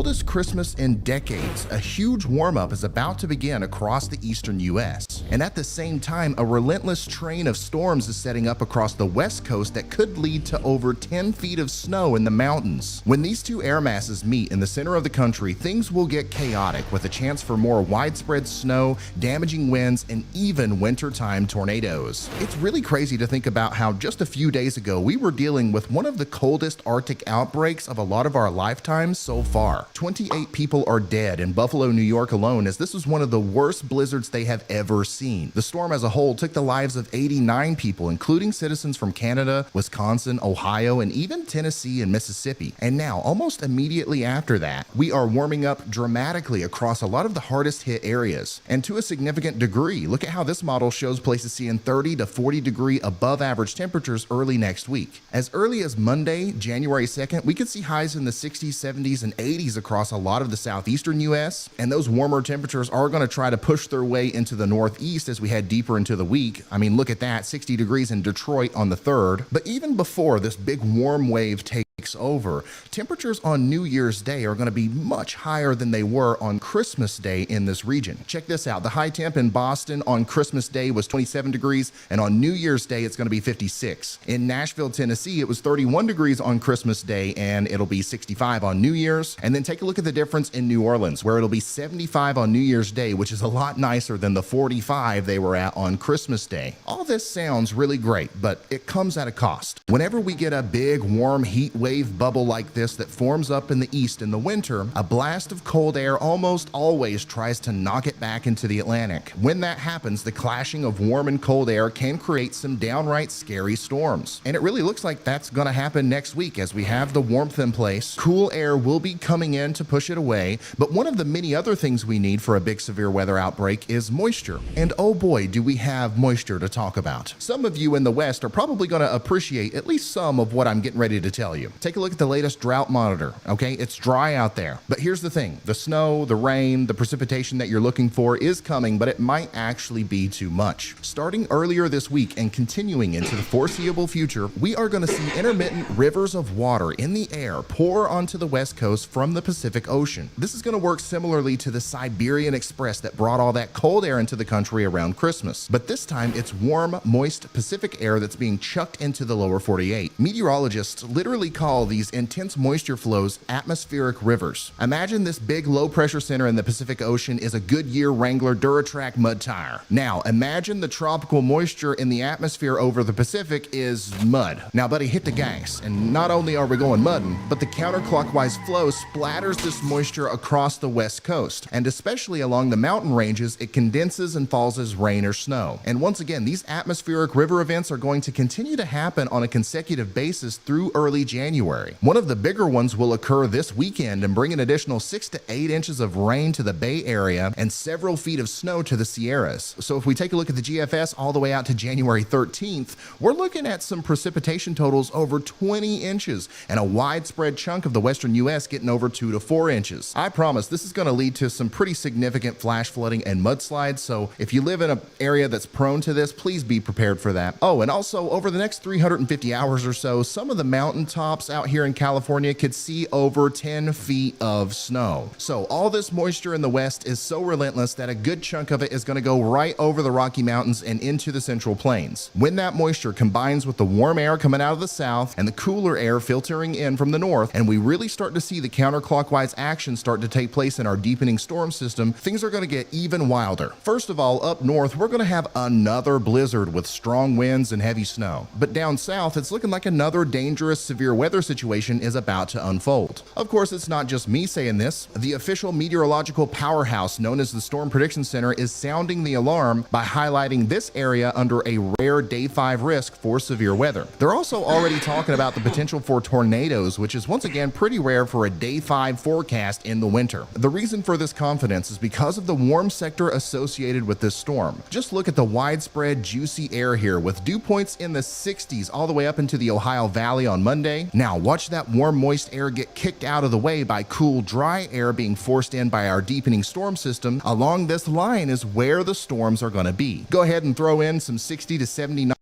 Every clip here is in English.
coldest Christmas in decades, a huge warm-up is about to begin across the eastern U.S. And at the same time, a relentless train of storms is setting up across the west coast that could lead to over 10 feet of snow in the mountains. When these two air masses meet in the center of the country, things will get chaotic with a chance for more widespread snow, damaging winds, and even wintertime tornadoes. It's really crazy to think about how just a few days ago we were dealing with one of the coldest Arctic outbreaks of a lot of our lifetimes so far. 28 people are dead in Buffalo, New York alone, as this was one of the worst blizzards they have ever seen. The storm as a whole took the lives of 89 people, including citizens from Canada, Wisconsin, Ohio, and even Tennessee and Mississippi. And now, almost immediately after that, we are warming up dramatically across a lot of the hardest hit areas. And to a significant degree, look at how this model shows places seeing 30 to 40 degree above average temperatures early next week. As early as Monday, January 2nd, we could see highs in the 60s, 70s, and 80s across a lot of the southeastern U.S., and those warmer temperatures are going to try to push their way into the northeast as we head deeper into the week. I mean, look at that, 60 degrees in Detroit on the 3rd. But even before this big warm wave takes over, temperatures on New Year's Day are going to be much higher than they were on Christmas Day in this region. Check this out. The high temp in Boston on Christmas Day was 27 degrees, and on New Year's Day it's going to be 56. In Nashville, Tennessee, it was 31 degrees on Christmas Day, and it'll be 65 on New Year's. And then take a look at the difference in New Orleans, where it'll be 75 on New Year's Day, which is a lot nicer than the 45 they were at on Christmas Day. All this sounds really great, but it comes at a cost. Whenever we get a big warm heat wave bubble like this that forms up in the east in the winter, a blast of cold air almost always tries to knock it back into the Atlantic. When that happens, the clashing of warm and cold air can create some downright scary storms. And it really looks like that's going to happen next week as we have the warmth in place. Cool air will be coming in to push it away, but one of the many other things we need for a big severe weather outbreak is moisture. And oh boy, do we have moisture to talk about. Some of you in the West are probably going to appreciate at least some of what I'm getting ready to tell you. Take a look at the latest drought monitor, okay? It's dry out there. But here's the thing. The snow, the rain, the precipitation that you're looking for is coming, but it might actually be too much. Starting earlier this week and continuing into the foreseeable future, we are going to see intermittent rivers of water in the air pour onto the West Coast from the Pacific Ocean. This is going to work similarly to the Siberian Express that brought all that cold air into the country around Christmas. But this time, it's warm, moist Pacific air that's being chucked into the lower 48. Meteorologists literally call these intense moisture flows atmospheric rivers. Imagine this big low pressure center in the Pacific Ocean is a Goodyear Wrangler Duratrack mud tire. Now imagine the tropical moisture in the atmosphere over the Pacific is mud. Now buddy, hit the gas, and not only are we going mudding, but the counterclockwise flow splatters this moisture across the west coast, and especially along the mountain ranges it condenses and falls as rain or snow. And once again, these atmospheric river events are going to continue to happen on a consecutive basis through early January. One of the bigger ones will occur this weekend and bring an additional 6 to 8 inches of rain to the Bay Area and several feet of snow to the Sierras. So if we take a look at the GFS all the way out to January 13th, we're looking at some precipitation totals over 20 inches and a widespread chunk of the western U.S. getting over 2 to 4 inches. I promise this is going to lead to some pretty significant flash flooding and mudslides, so if you live in an area that's prone to this, please be prepared for that. Oh, and also over the next 350 hours or so, some of the mountaintops out here in California could see over 10 feet of snow. So all this moisture in the west is so relentless that a good chunk of it is going to go right over the Rocky Mountains and into the Central Plains. When that moisture combines with the warm air coming out of the south and the cooler air filtering in from the north, and we really start to see the counterclockwise action start to take place in our deepening storm system, things are going to get even wilder. First of all, up north, we're going to have another blizzard with strong winds and heavy snow. But down south, it's looking like another dangerous severe weather situation is about to unfold. Of course, it's not just me saying this. The official meteorological powerhouse known as the Storm Prediction Center is sounding the alarm by highlighting this area under a rare day 5 risk for severe weather. They're also already talking about the potential for tornadoes, which is once again pretty rare for a day 5 forecast in the winter. The reason for this confidence is because of the warm sector associated with this storm. Just look at the widespread juicy air here with dew points in the 60s all the way up into the Ohio Valley on Monday. Now watch that warm moist air get kicked out of the way by cool dry air being forced in by our deepening storm system. Along this line is where the storms are going to be. Go ahead and throw in some 60 to 79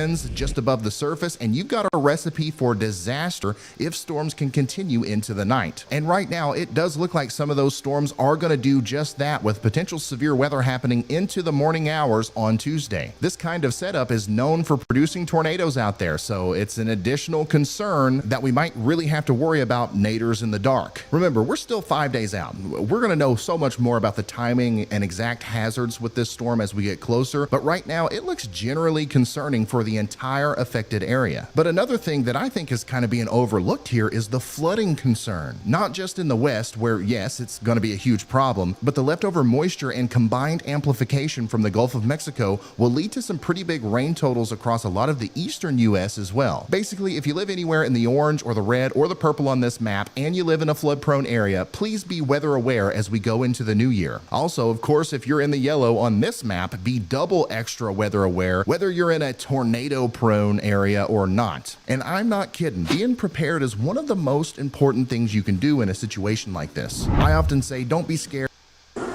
winds just above the surface, and you've got a recipe for disaster if storms can continue into the night. And right now, it does look like some of those storms are going to do just that, with potential severe weather happening into the morning hours on Tuesday. This kind of setup is known for producing tornadoes out there, so it's an additional concern that we might really have to worry about naders in the dark. Remember, we're still 5 days out. We're going to know so much more about the timing and exact hazards with this storm as we get closer, but right now it looks generally concerning for the entire affected area. But another thing that I think is kind of being overlooked here is the flooding concern. Not just in the west, where yes, it's going to be a huge problem, but the leftover moisture and combined amplification from the Gulf of Mexico will lead to some pretty big rain totals across a lot of the eastern US as well. Basically, if you live anywhere in the orange or the red or the purple on this map and you live in a flood-prone area, please be weather aware as we go into the new year. Also, of course, if you're in the yellow on this map, be double extra weather aware, whether you're in a tornado-prone area or not. And I'm not kidding, being prepared is one of the most important things you can do in a situation like this. I often say, don't be scared. There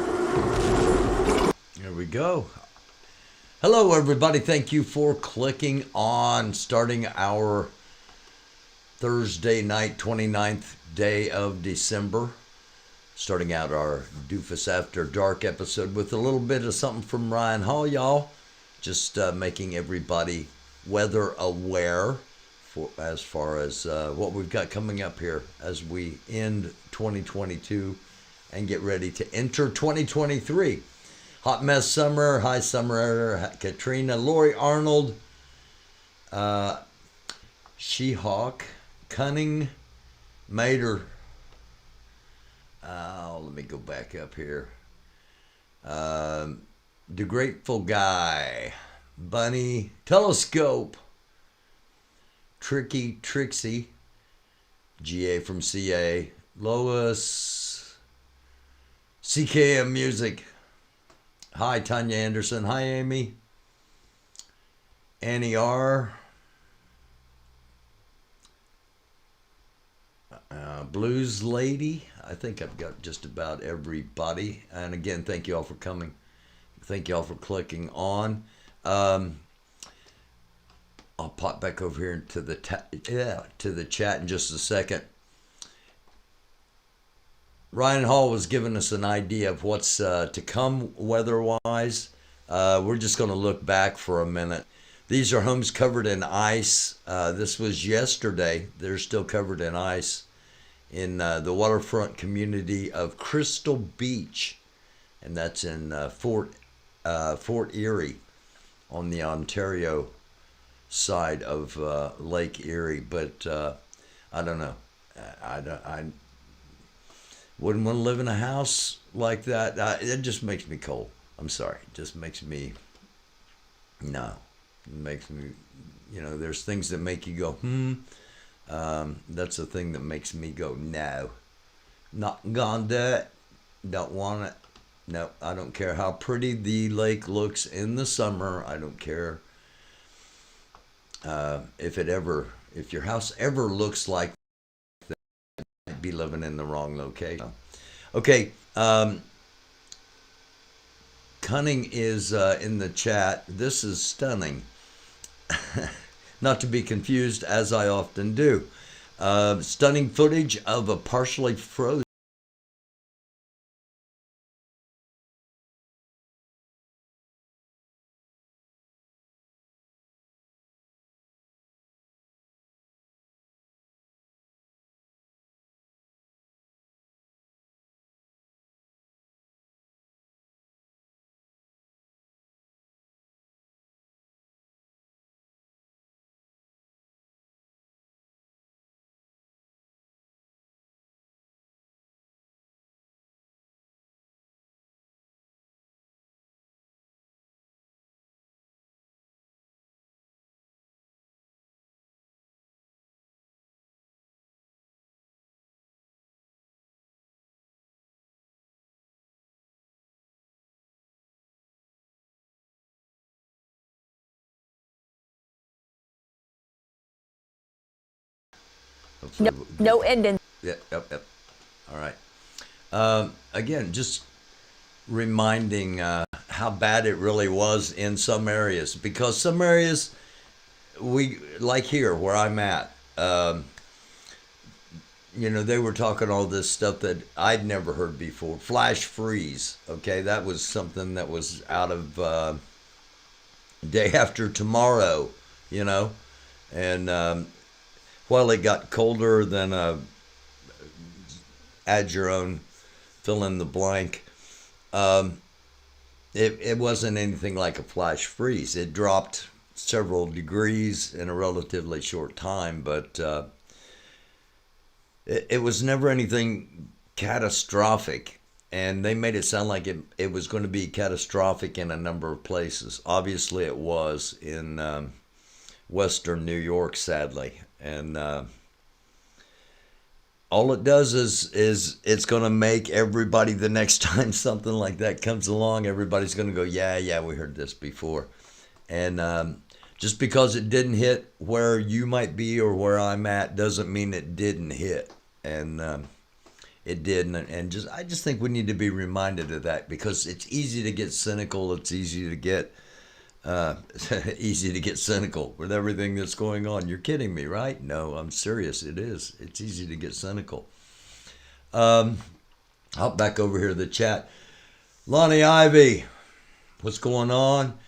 we go. Hello, everybody. Thank you for clicking on starting our Thursday night, 29th day of December. Starting out our Dufus After Dark episode with a little bit of something from Ryan Hall, y'all. Just making everybody weather aware for as far as what we've got coming up here as we end 2022 and get ready to enter 2023. Hot mess summer, high summer, Katrina, Lori Arnold, She-Hawk, Cunning, Mater. Let me go back up here. The Grateful Guy, Bunny, Telescope, Tricky Trixie, GA from CA, Lois, CKM Music. Hi, Tanya Anderson. Hi, Amy. Annie R. Blues Lady. I think I've got just about everybody. And again, thank you all for coming. Thank you all for clicking on. I'll pop back over here to the chat in just a second. Ryan Hall was giving us an idea of what's to come weather-wise. We're just going to look back for a minute. These are homes covered in ice. This was yesterday. They're still covered in ice in the waterfront community of Crystal Beach, and that's in Fort Erie on the Ontario side of Lake Erie. But I don't know. I wouldn't want to live in a house like that. It just makes me cold. I'm sorry. It just makes me, no. It makes me, there's things that make you go, that's the thing that makes me go, no. Not gonna do it. Don't want it. No, I don't care how pretty the lake looks in the summer. I don't care if your house ever looks like be living in the wrong location. Okay, Cunning is in the chat. This is stunning. Not to be confused, as I often do. Stunning footage of a partially frozen no ending. Yep. All right. Again, just reminding how bad it really was in some areas, because some areas we like here where I'm at. They were talking all this stuff that I'd never heard before. Flash freeze. Okay, that was something that was out of day after tomorrow. You know, and while it got colder than add your own fill in the blank. It wasn't anything like a flash freeze. It dropped several degrees in a relatively short time, but it was never anything catastrophic. And they made it sound like it was going to be catastrophic in a number of places. Obviously, it was in Western New York, sadly. And all it does is it's going to make everybody, the next time something like that comes along, everybody's going to go, yeah, we heard this before. And just because it didn't hit where you might be or where I'm at doesn't mean it didn't hit. And it did. And I just think we need to be reminded of that, because it's easy to get cynical. It's easy to get cynical with everything that's going on. You're kidding me, right? No, I'm serious. It is. It's easy to get cynical. Hop back over here to the chat. Lonnie Ivy, what's going on?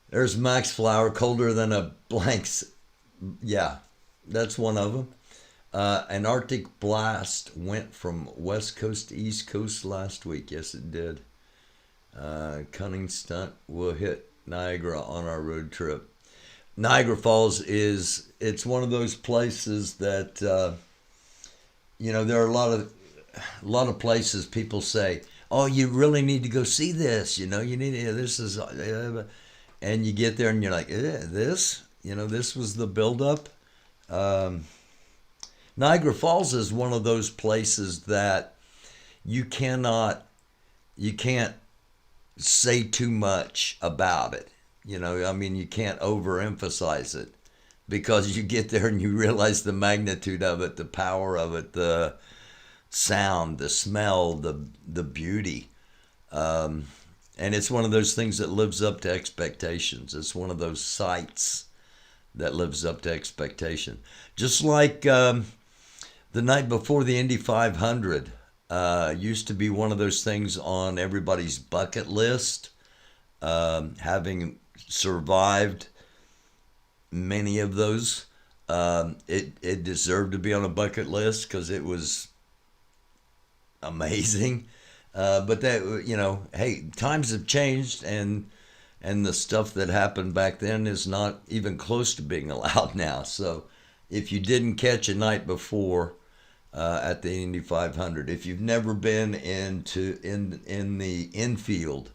There's Max Flower, colder than a blanks. Yeah, that's one of them. An Arctic blast went from west coast to east coast last week. Yes, it did. Cunning stunt will hit Niagara on our road trip. Niagara Falls it's one of those places that there are a lot of places people say, oh, you really need to go see this. You need this is, and you get there and you're like, this was the buildup. Niagara Falls is one of those places that you can't say too much about it. You can't overemphasize it, because you get there and you realize the magnitude of it, the power of it, the sound, the smell, the beauty. And it's one of those things that lives up to expectations. It's one of those sights that lives up to expectation. Just like the night before the Indy 500 used to be one of those things on everybody's bucket list. Having survived many of those, it deserved to be on a bucket list because it was amazing. But that, hey, times have changed, and the stuff that happened back then is not even close to being allowed now. So if you didn't catch a night before at the Indy 500, if you've never been in the infield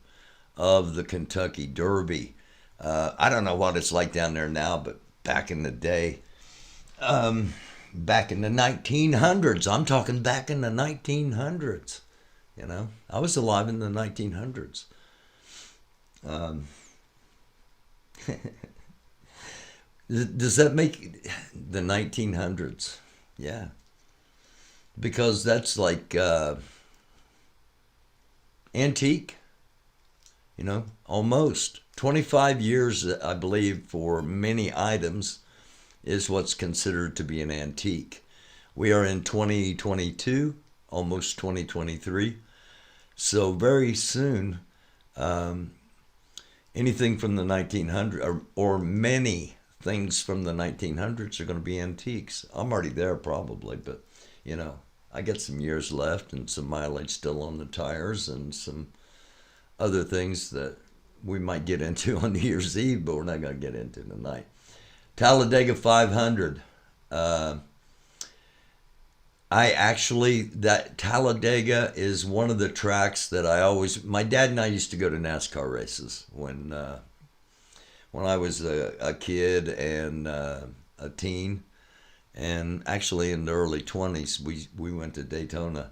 of the Kentucky Derby, I don't know what it's like down there now, but back in the day, back in the 1900s, I'm talking back in the 1900s, I was alive in the 1900s. Does that make the 1900s? Yeah. Because that's like antique, almost. 25 years, I believe, for many items is what's considered to be an antique. We are in 2022, almost 2023. So very soon, anything from the 1900s, or many things from the 1900s are going to be antiques. I'm already there probably, but I got some years left and some mileage still on the tires and some other things that we might get into on New Year's Eve, but we're not going to get into tonight. Talladega 500. That Talladega is one of the tracks that my dad and I used to go to NASCAR races when I was a kid and a teen. And actually in the early 20s, we went to Daytona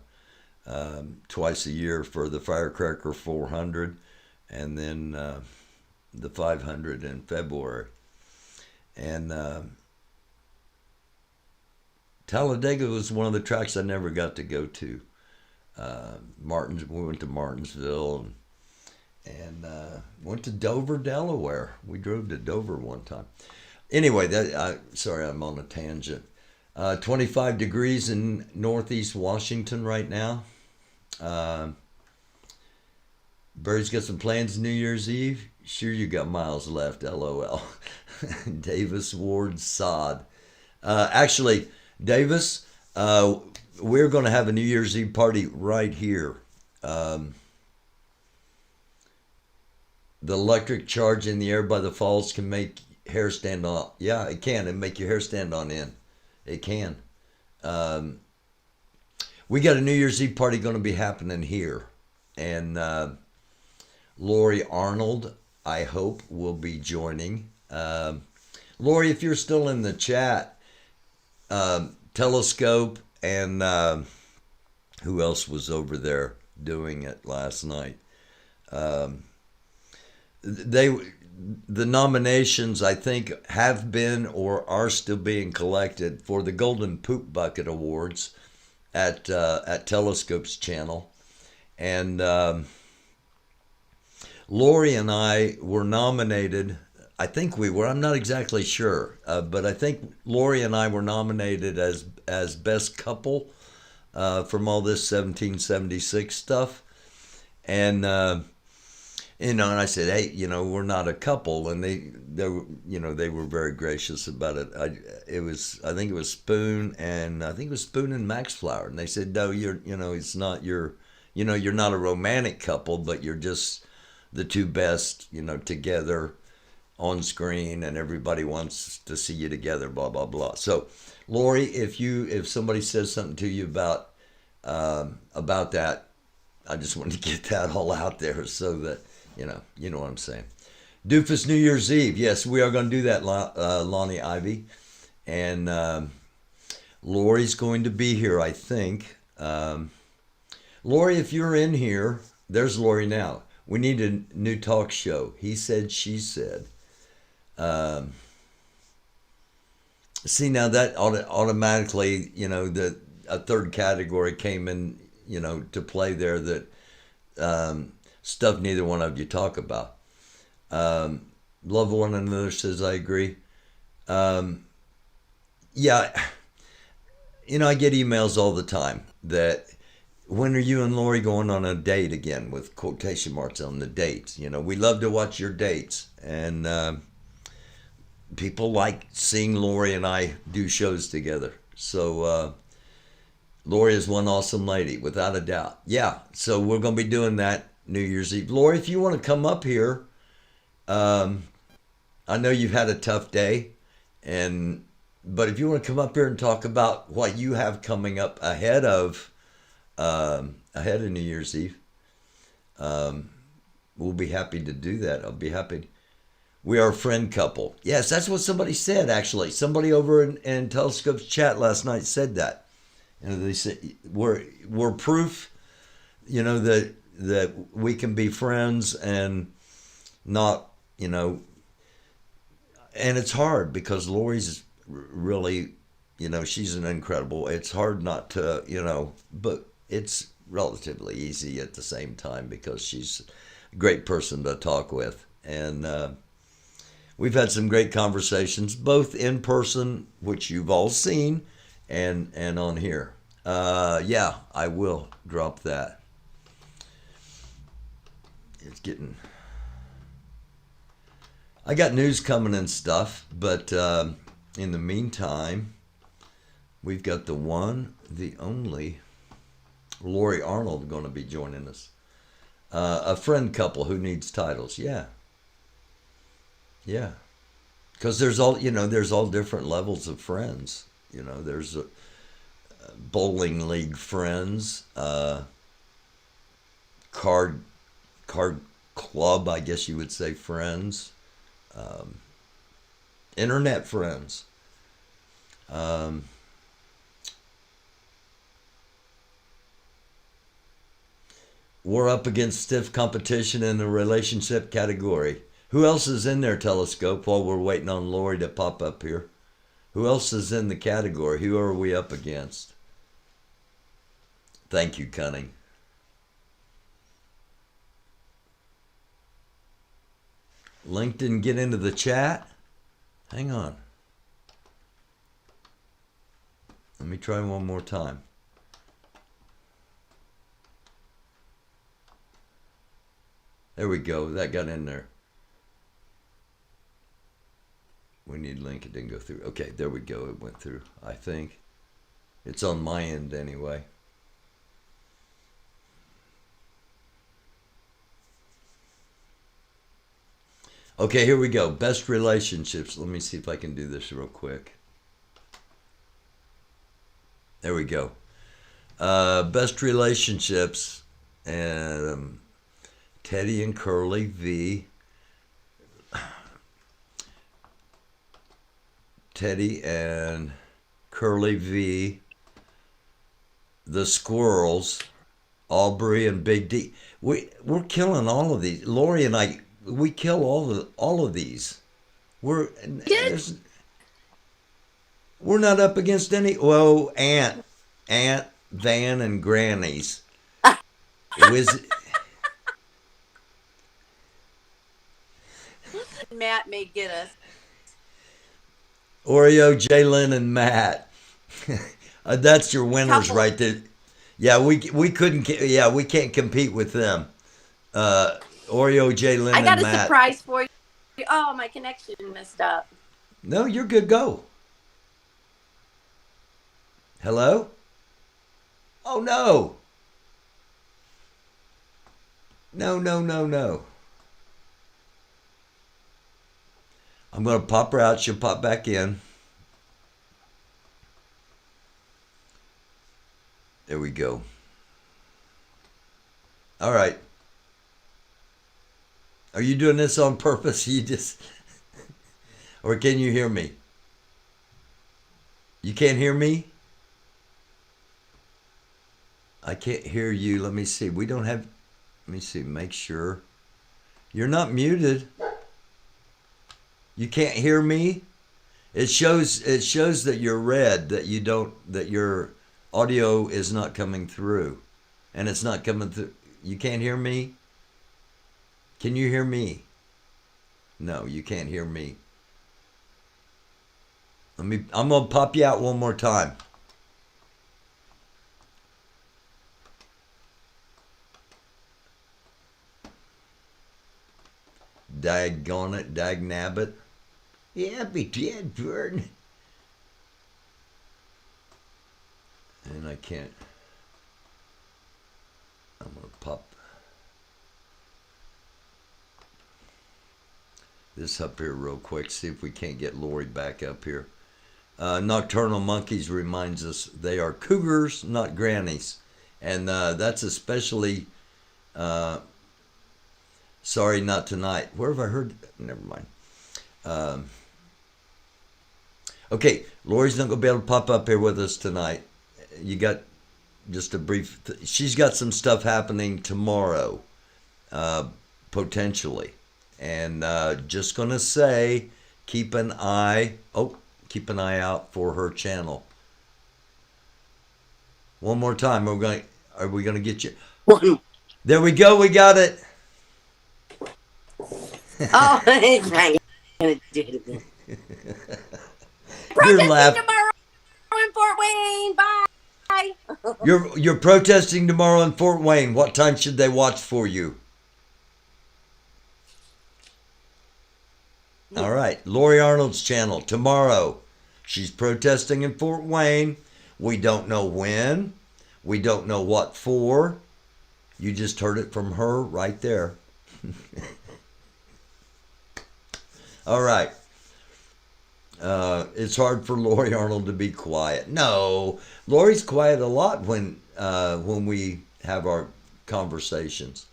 twice a year for the Firecracker 400 and then the 500 in February. And Talladega was one of the tracks I never got to go to. We went to Martinsville and went to Dover, Delaware. We drove to Dover one time. Anyway, sorry, I'm on a tangent. 25 degrees in Northeast Washington right now. Bird's got some plans New Year's Eve. Sure, you got miles left. LOL. Davis Ward Sod. Actually, Davis, we're going to have a New Year's Eve party right here. The electric charge in the air by the falls can make hair stand on. Yeah, it can. And make your hair stand on end. It can. We got a New Year's Eve party going to be happening here. And Lori Arnold, I hope, will be joining. Lori, if you're still in the chat, Telescope and who else was over there doing it last night? The nominations, I think, have been or are still being collected for the Golden Poop Bucket Awards at Telescope's channel. And Lori and I were nominated. I think we were. I'm not exactly sure. But I think Lori and I were nominated as best couple from all this 1776 stuff. And and I said, hey, we're not a couple, and they were very gracious about it. I think it was Spoon and Max Flower, and they said, no, it's not you're not a romantic couple, but you're just the two best, together on screen, and everybody wants to see you together, blah blah blah. So, Lori, if somebody says something to you about that, I just wanted to get that all out there so that. You know what I'm saying. Dufus New Year's Eve. Yes, we are going to do that, Lonnie Ivy. And Lori's going to be here, I think. Lori, if you're in here, there's Lori now. We need a new talk show. He said, she said. See, now that automatically, a third category came in, to play there that... stuff neither one of you talk about. Love one another says, I agree. Yeah, I get emails all the time that, when are you and Lori going on a date again, with quotation marks on the dates? We love to watch your dates. And people like seeing Lori and I do shows together. So Lori is one awesome lady, without a doubt. Yeah, so we're going to be doing that New Year's Eve. Lori, if you want to come up here, I know you've had a tough day, but if you want to come up here and talk about what you have coming up ahead of New Year's Eve, we'll be happy to do that. I'll be happy. We are a friend couple. Yes, that's what somebody said, actually. Somebody over in Telescope's chat last night said that. They said, we're proof, that we can be friends and not, and it's hard because Lori's really, she's an incredible, it's hard not to, but it's relatively easy at the same time because she's a great person to talk with. And we've had some great conversations, both in person, which you've all seen, and on here. Yeah, I will drop that. It's getting... I got news coming and stuff, but in the meantime, we've got the one, the only Lori Arnold going to be joining us. A friend couple who needs titles. Yeah. Because there's all different levels of friends. There's bowling league friends, card club, I guess you would say, friends, internet friends, we're up against stiff competition in the relationship category. Who else is in there, Telescope, while we're waiting on Lori to pop up here? Who else is in the category? Who are we up against? Thank you, Cunning. Link didn't get into the chat. Hang on. Let me try one more time. There we go. That got in there. We need link. It didn't go through. Okay, there we go. It went through, I think. It's on my end anyway. Okay, here we go. Best relationships. Let me see if I can do this real quick. There we go. Best relationships. Teddy and Curly V. Teddy and Curly V. The Squirrels. Aubrey and Big D. We're killing all of these. Lori and I, we kill all of these. We're not up against any. Whoa, Aunt, Van, and Granny's. Matt may get us. Oreo, Jalen, and Matt. That's your winners Couple. right there. Yeah, we couldn't. Yeah, we can't compete with them. Oreo, Jalen, I got and a Matt. surprise for you. Oh, my connection messed up. No, you're good. Go. Hello? Oh, no. No. I'm going to pop her out. She'll pop back in. There we go. All right. Are you doing this on purpose? You just... Or can you hear me? You can't hear me? I can't hear you. Let me see. We don't have... Let me see. Make sure. You're not muted. You can't hear me? It shows that you're red, that you don't, that your audio is not coming through. And it's not coming through. You can't hear me? Can you hear me? No, you can't hear me. I'm going to pop you out one more time. Daggone it, dagnabbit. Yeah, be dead, bird. And I can't. I'm going to pop this up here real quick, see if we can't get Lori back up here. Nocturnal Monkeys reminds us they are cougars, not grannies. And that's especially, sorry, not tonight. Where have I heard? Never mind. Okay, Lori's not going to be able to pop up here with us tonight. You got just a brief... She's got some stuff happening tomorrow, potentially. And just going to say, keep an eye out for her channel. One more time. Are we going to get you? There we go. We got it. Oh, I'm not going to do it again. You're Protesting laughing. tomorrow in Fort Wayne. Bye. You're protesting tomorrow in Fort Wayne. What time should they watch for you? All right, Lori Arnold's channel tomorrow. She's protesting in Fort Wayne. We don't know when. We don't know what for. You just heard it from her right there. All right. It's hard for Lori Arnold to be quiet. No, Lori's quiet a lot when we have our conversations.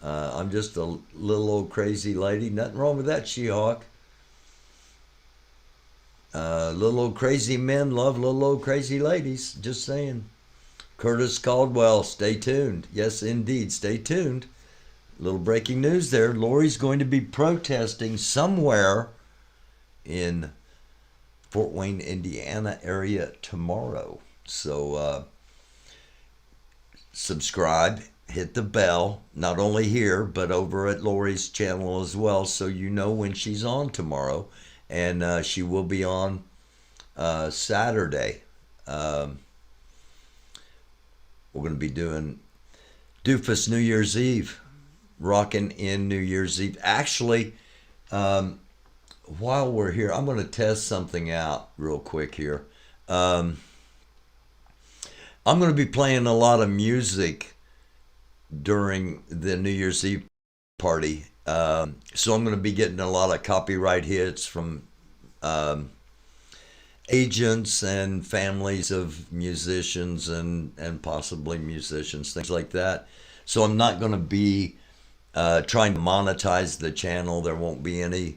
I'm just a little old crazy lady. Nothing wrong with that, She-Hawk. Little old crazy men love little old crazy ladies. Just saying. Curtis Caldwell, stay tuned. Yes, indeed, stay tuned. Little breaking news there. Lori's going to be protesting somewhere in Fort Wayne, Indiana area tomorrow. So subscribe, hit the bell, not only here, but over at Lori's channel as well, so you know when she's on tomorrow. and she will be on Saturday. We're going to be doing Dufus New Year's Eve, rocking in New Year's Eve. Actually, while we're here, I'm going to test something out real quick here. I'm going to be playing a lot of music during the New Year's Eve party. So I'm going to be getting a lot of copyright hits from agents and families of musicians and possibly musicians, things like that. So I'm not going to be trying to monetize the channel. There won't be any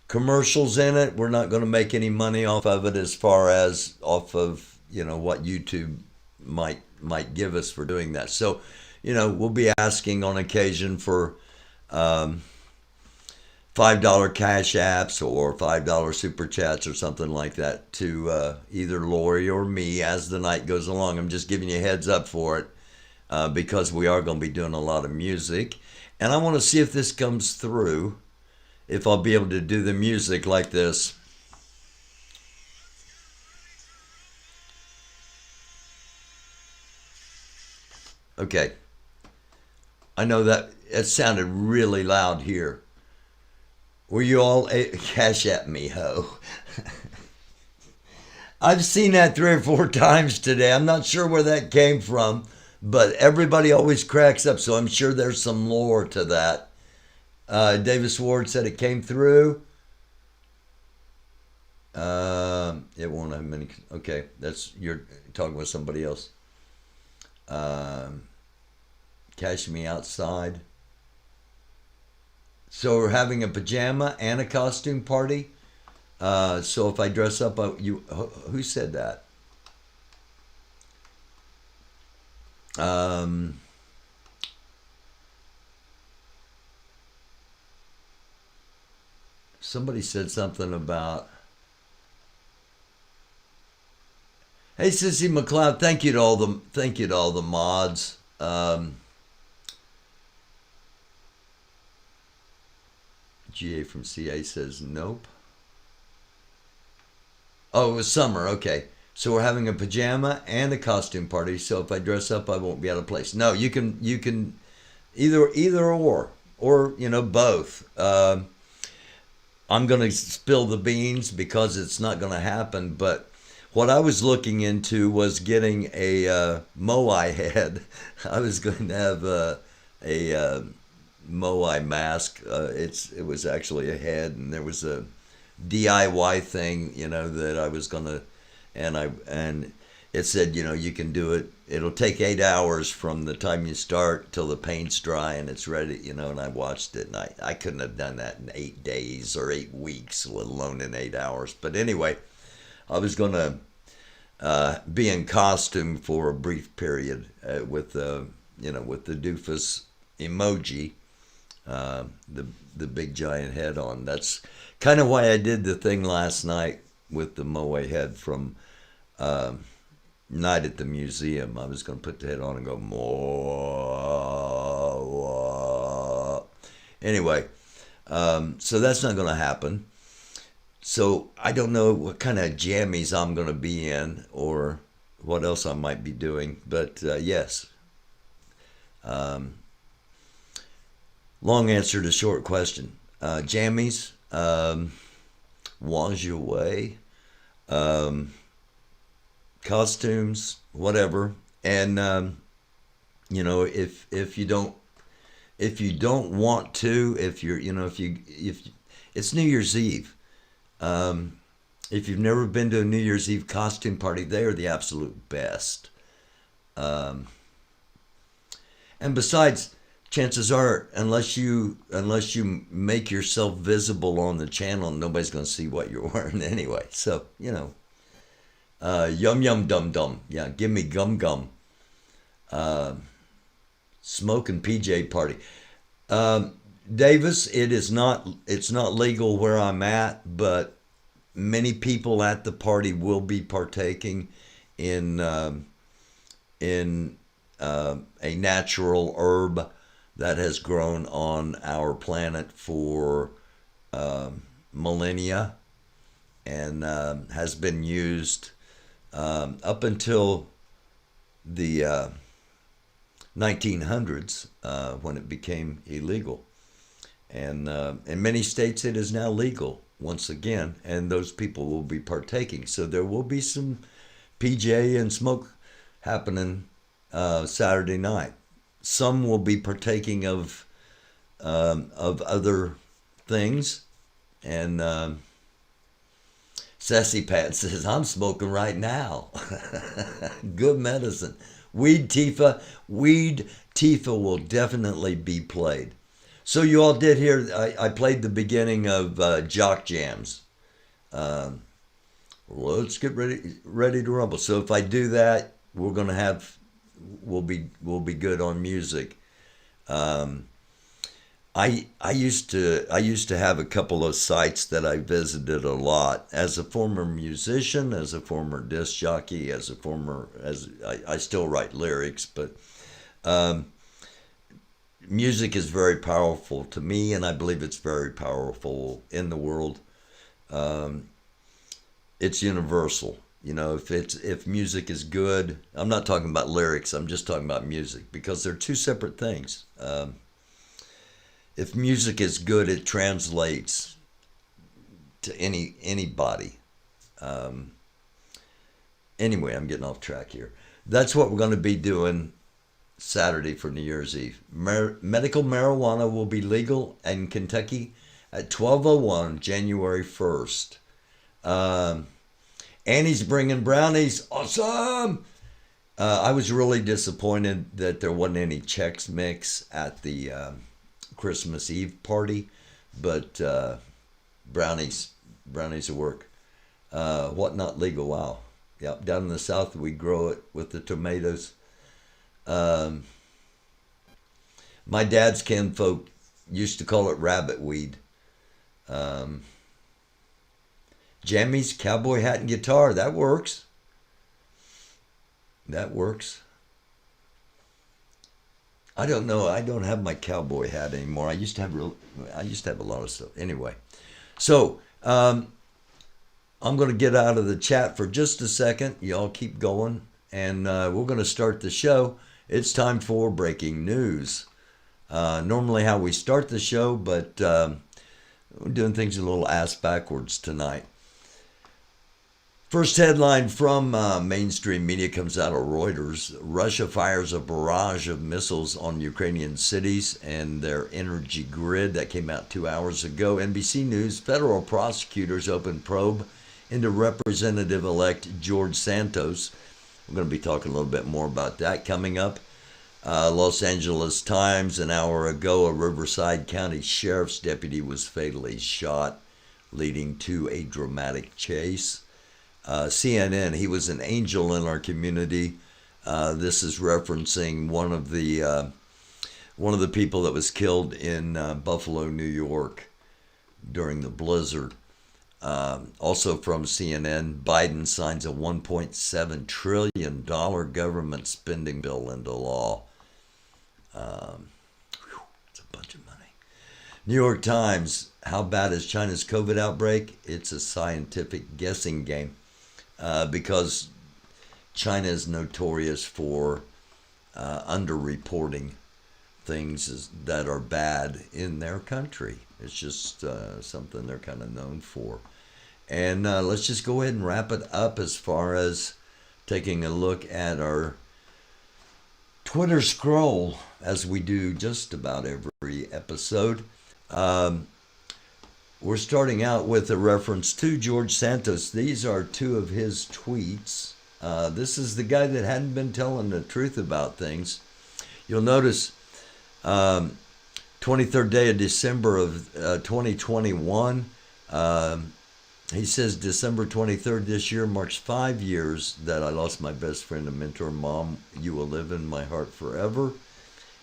commercials in it. We're not going to make any money off of it, as far as off of, you know, what YouTube might give us for doing that. So, you know, we'll be asking on occasion for $5 cash apps or $5 super chats or something like that to either Lori or me as the night goes along. I'm just giving you a heads up for it because we are going to be doing a lot of music. And I want to see if this comes through, if I'll be able to do the music like this. Okay. I know that it sounded really loud here. Were you all cash at me, ho? I've seen that 3 or 4 times today. I'm not sure where that came from, but everybody always cracks up, so I'm sure there's some lore to that. Davis Ward said it came through. It won't have many. Okay, you're talking with somebody else. Cash me outside. So we're having a pajama and a costume party. So if I dress up, who said that? Somebody said something about. Hey, Sissy McLeod, thank you to all the mods. GA from CA says nope. Oh, it was summer. Okay, so we're having a pajama and a costume party. So if I dress up, I won't be out of place. No, you can either or you know, both. I'm gonna spill the beans because it's not gonna happen. But what I was looking into was getting a Moai head. I was going to have a Moai mask. It was actually a head, and there was a DIY thing, you know, that I was gonna, and it said, you know, you can do it. It'll take 8 hours from the time you start till the paint's dry and it's ready, you know. And I watched it, and I couldn't have done that in 8 days or 8 weeks, let alone in 8 hours. But anyway, I was gonna be in costume for a brief period with the Dufus emoji, the big giant head on. That's kind of why I did the thing last night with the Moai head from Night at the Museum. I was going to put the head on and go more. Anyway, so that's not going to happen. So I don't know what kind of jammies I'm going to be in or what else I might be doing. But yes. Long answer to short question. Jammies, lingerie, costumes, whatever. And you know, if you don't want to, if it's New Year's Eve. If you've never been to a New Year's Eve costume party, they are the absolute best. And besides, chances are, unless you make yourself visible on the channel, nobody's going to see what you're wearing anyway. So, you know, yum yum dum dum. Yeah, give me gum gum. Smoke and PJ party. Davis, it's not legal where I'm at, but many people at the party will be partaking in a natural herb that has grown on our planet for millennia. and has been used up until the 1900s when it became illegal. And in many states it is now legal once again, and those people will be partaking. So there will be some PJ and smoke happening Saturday night. Some will be partaking of other things, and Sassy Pat says, I'm smoking right now. Good medicine. Weed Tifa will definitely be played. So you all did hear, I played the beginning of Jock Jams. Let's get ready to rumble. So if I do that, we'll be good on music. I used to have a couple of sites that I visited a lot as a former musician, as a former disc jockey, I still write lyrics, but music is very powerful to me, and I believe it's very powerful in the world. It's universal. You know, if music is good, I'm not talking about lyrics, I'm just talking about music, because they're two separate things. If music is good, it translates to anybody. Anyway, I'm getting off track here. That's what we're going to be doing Saturday for New Year's Eve. Medical marijuana will be legal in Kentucky at 12:01 January 1st. Annie's bringing brownies. Awesome! I was really disappointed that there wasn't any Chex Mix at the Christmas Eve party, but brownies will work. What not legal? Wow. Yep, down in the South we grow it with the tomatoes. My dad's kinfolk used to call it rabbit weed. Jammies, cowboy hat, and guitar. That works. That works. I don't know. I don't have my cowboy hat anymore. I used to have a lot of stuff. Anyway, so I'm going to get out of the chat for just a second. Y'all keep going, and we're going to start the show. It's time for breaking news. Normally how we start the show, but we're doing things a little ass backwards tonight. First headline from mainstream media comes out of Reuters. Russia fires a barrage of missiles on Ukrainian cities and their energy grid. That came out 2 hours ago. NBC News, federal prosecutors open probe into Representative-elect George Santos. We're going to be talking a little bit more about that coming up. Los Angeles Times, an hour ago, a Riverside County Sheriff's deputy was fatally shot, leading to a dramatic chase. CNN, he was an angel in our community. This is referencing one of the people that was killed in Buffalo, New York during the blizzard. Also from CNN, Biden signs a $1.7 trillion government spending bill into law. It's a bunch of money. New York Times, how bad is China's COVID outbreak? It's a scientific guessing game. Because China is notorious for underreporting things that are bad in their country. It's just something they're kind of known for. And let's just go ahead and wrap it up as far as taking a look at our Twitter scroll, as we do just about every episode. We're starting out with a reference to George Santos. These are two of his tweets. This is the guy that hadn't been telling the truth about things. You'll notice 23rd day of December of 2021. He says December 23rd this year marks 5 years that I lost my best friend and mentor. Mom, you will live in my heart forever.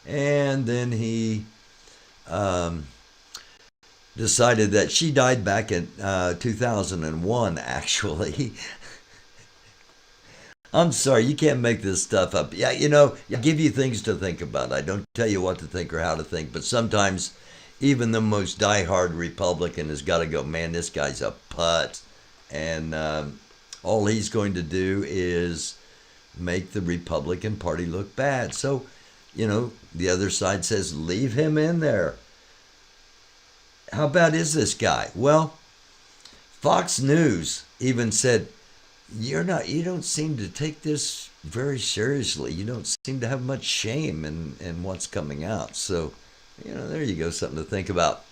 And then he decided that she died back in 2001, actually. I'm sorry, you can't make this stuff up. Yeah, I give you things to think about. I don't tell you what to think or how to think, but sometimes even the most diehard Republican has got to go, man, this guy's a putt. and all he's going to do is make the Republican Party look bad. So, the other side says, leave him in there. How bad is this guy? Well, Fox News even said, you don't seem to take this very seriously. You don't seem to have much shame in what's coming out. So, there you go, something to think about.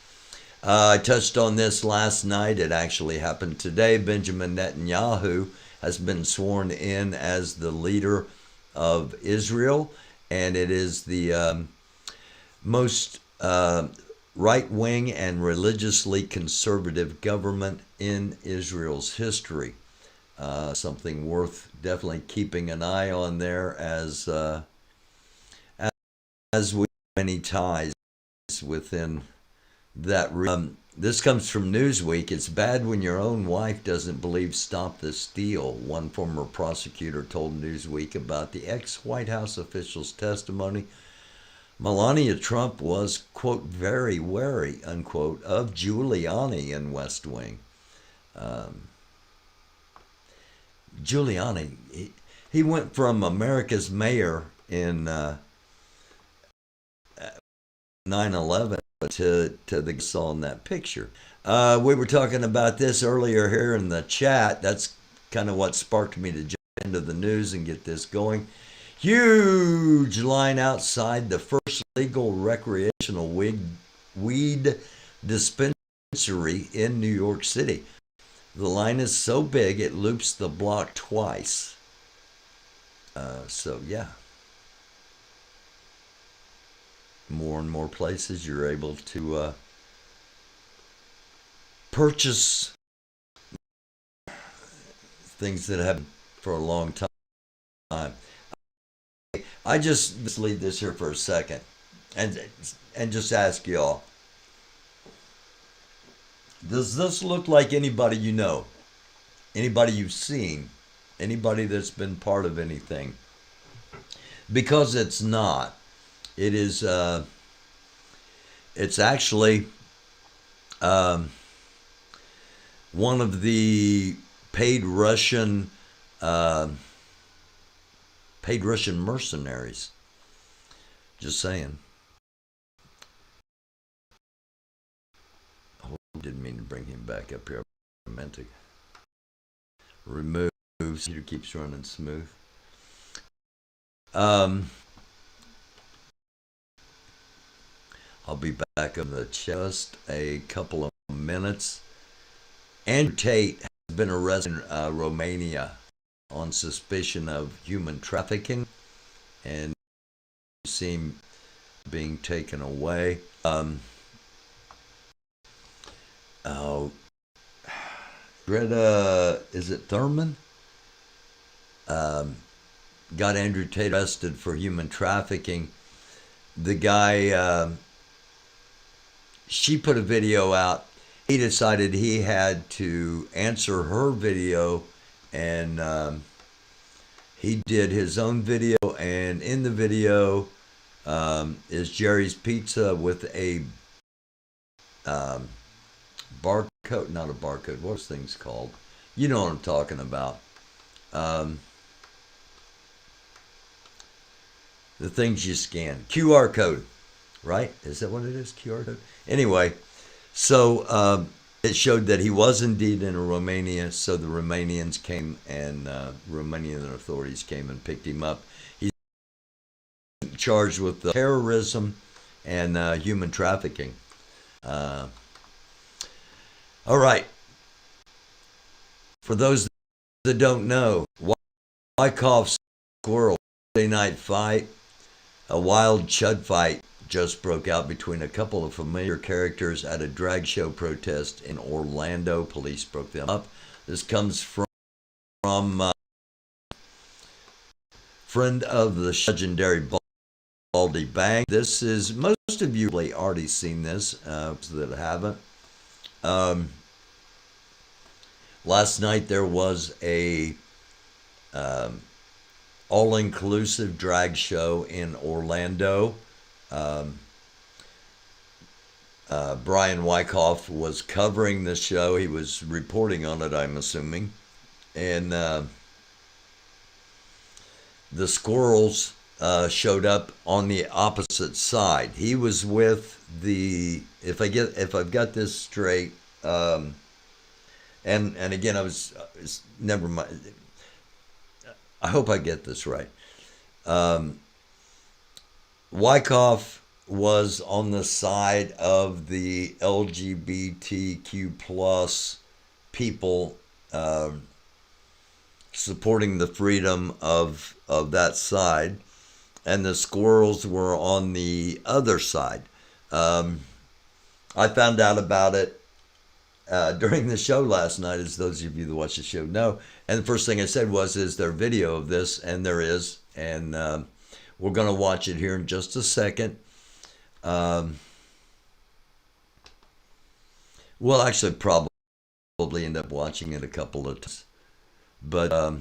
I touched on this last night. It actually happened today. Benjamin Netanyahu has been sworn in as the leader of Israel, and it is the most right-wing and religiously conservative government in Israel's history. Something worth definitely keeping an eye on there, as we have many ties within that. This comes from Newsweek. It's bad when your own wife doesn't believe Stop the Steal. One former prosecutor told Newsweek about the ex-White House official's testimony. Melania Trump was, quote, very wary, unquote, of Giuliani in West Wing. Giuliani, he went from America's mayor in 9/11 to the saw in that picture. We were talking about this earlier here in the chat. That's kind of what sparked me to jump into the news and get this going. Huge line outside the first legal recreational weed dispensary in New York City. The line is so big it loops the block twice. So yeah, more and more places you're able to purchase things that have for a long time. I just leave this here for a second and just ask y'all, does this look like anybody you know? Anybody you've seen? Anybody that's been part of anything? Because it's not. It is, it's actually one of the paid Russian mercenaries. Just saying. Didn't mean to bring him back up here. I meant to remove. Computer keeps running smooth. I'll be back in just a couple of minutes. Andrew Tate has been arrested in Romania on suspicion of human trafficking, and seem being taken away. Greta, is it Thurman? Got Andrew Tate arrested for human trafficking. The guy, she put a video out. He decided he had to answer her video, and he did his own video. And in the video is Jerry's Pizza with a barcode, not a barcode, what's things called? You know what I'm talking about. The things you scan. QR code, right? Is that what it is? QR code? Anyway, so it showed that he was indeed in Romania, so the Romanians came and Romanian authorities came and picked him up. He's charged with terrorism and human trafficking. All right. For those that don't know, Wyckoff Squirrel Friday night fight, a wild chud fight just broke out between a couple of familiar characters at a drag show protest in Orlando. Police broke them up. This comes from friend of the legendary Baldy Bang. This is, most of you have already seen this, that haven't. Last night there was a all-inclusive drag show in Orlando. Brian Wyckoff was covering the show. He was reporting on it, I'm assuming. And the squirrels showed up on the opposite side. He was with the, if I've got this straight, and again, never mind. I hope I get this right. Wyckoff was on the side of the LGBTQ plus people, supporting the freedom of that side, and the squirrels were on the other side. I found out about it during the show last night, as those of you that watch the show know. And the first thing I said was, is there video of this? And there is. And we're going to watch it here in just a second. We'll actually probably end up watching it a couple of times. But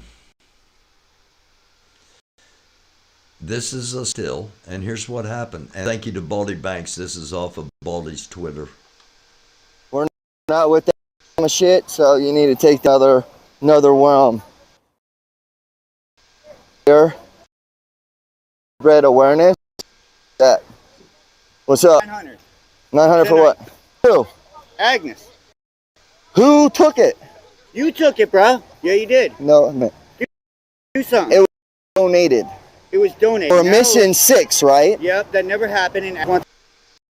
this is a still, and here's what happened. And thank you to Baldy Banks. This is off of Baldy's Twitter. We're not with that shit, so you need to take another realm. Here, red awareness. That. What's up? 900. 900 for what? Who? Agnes. Who took it? You took it, bro. Yeah, you did. No, man. Do something. It was donated. It was donated. For mission 6, right? Yep, that never happened, and I want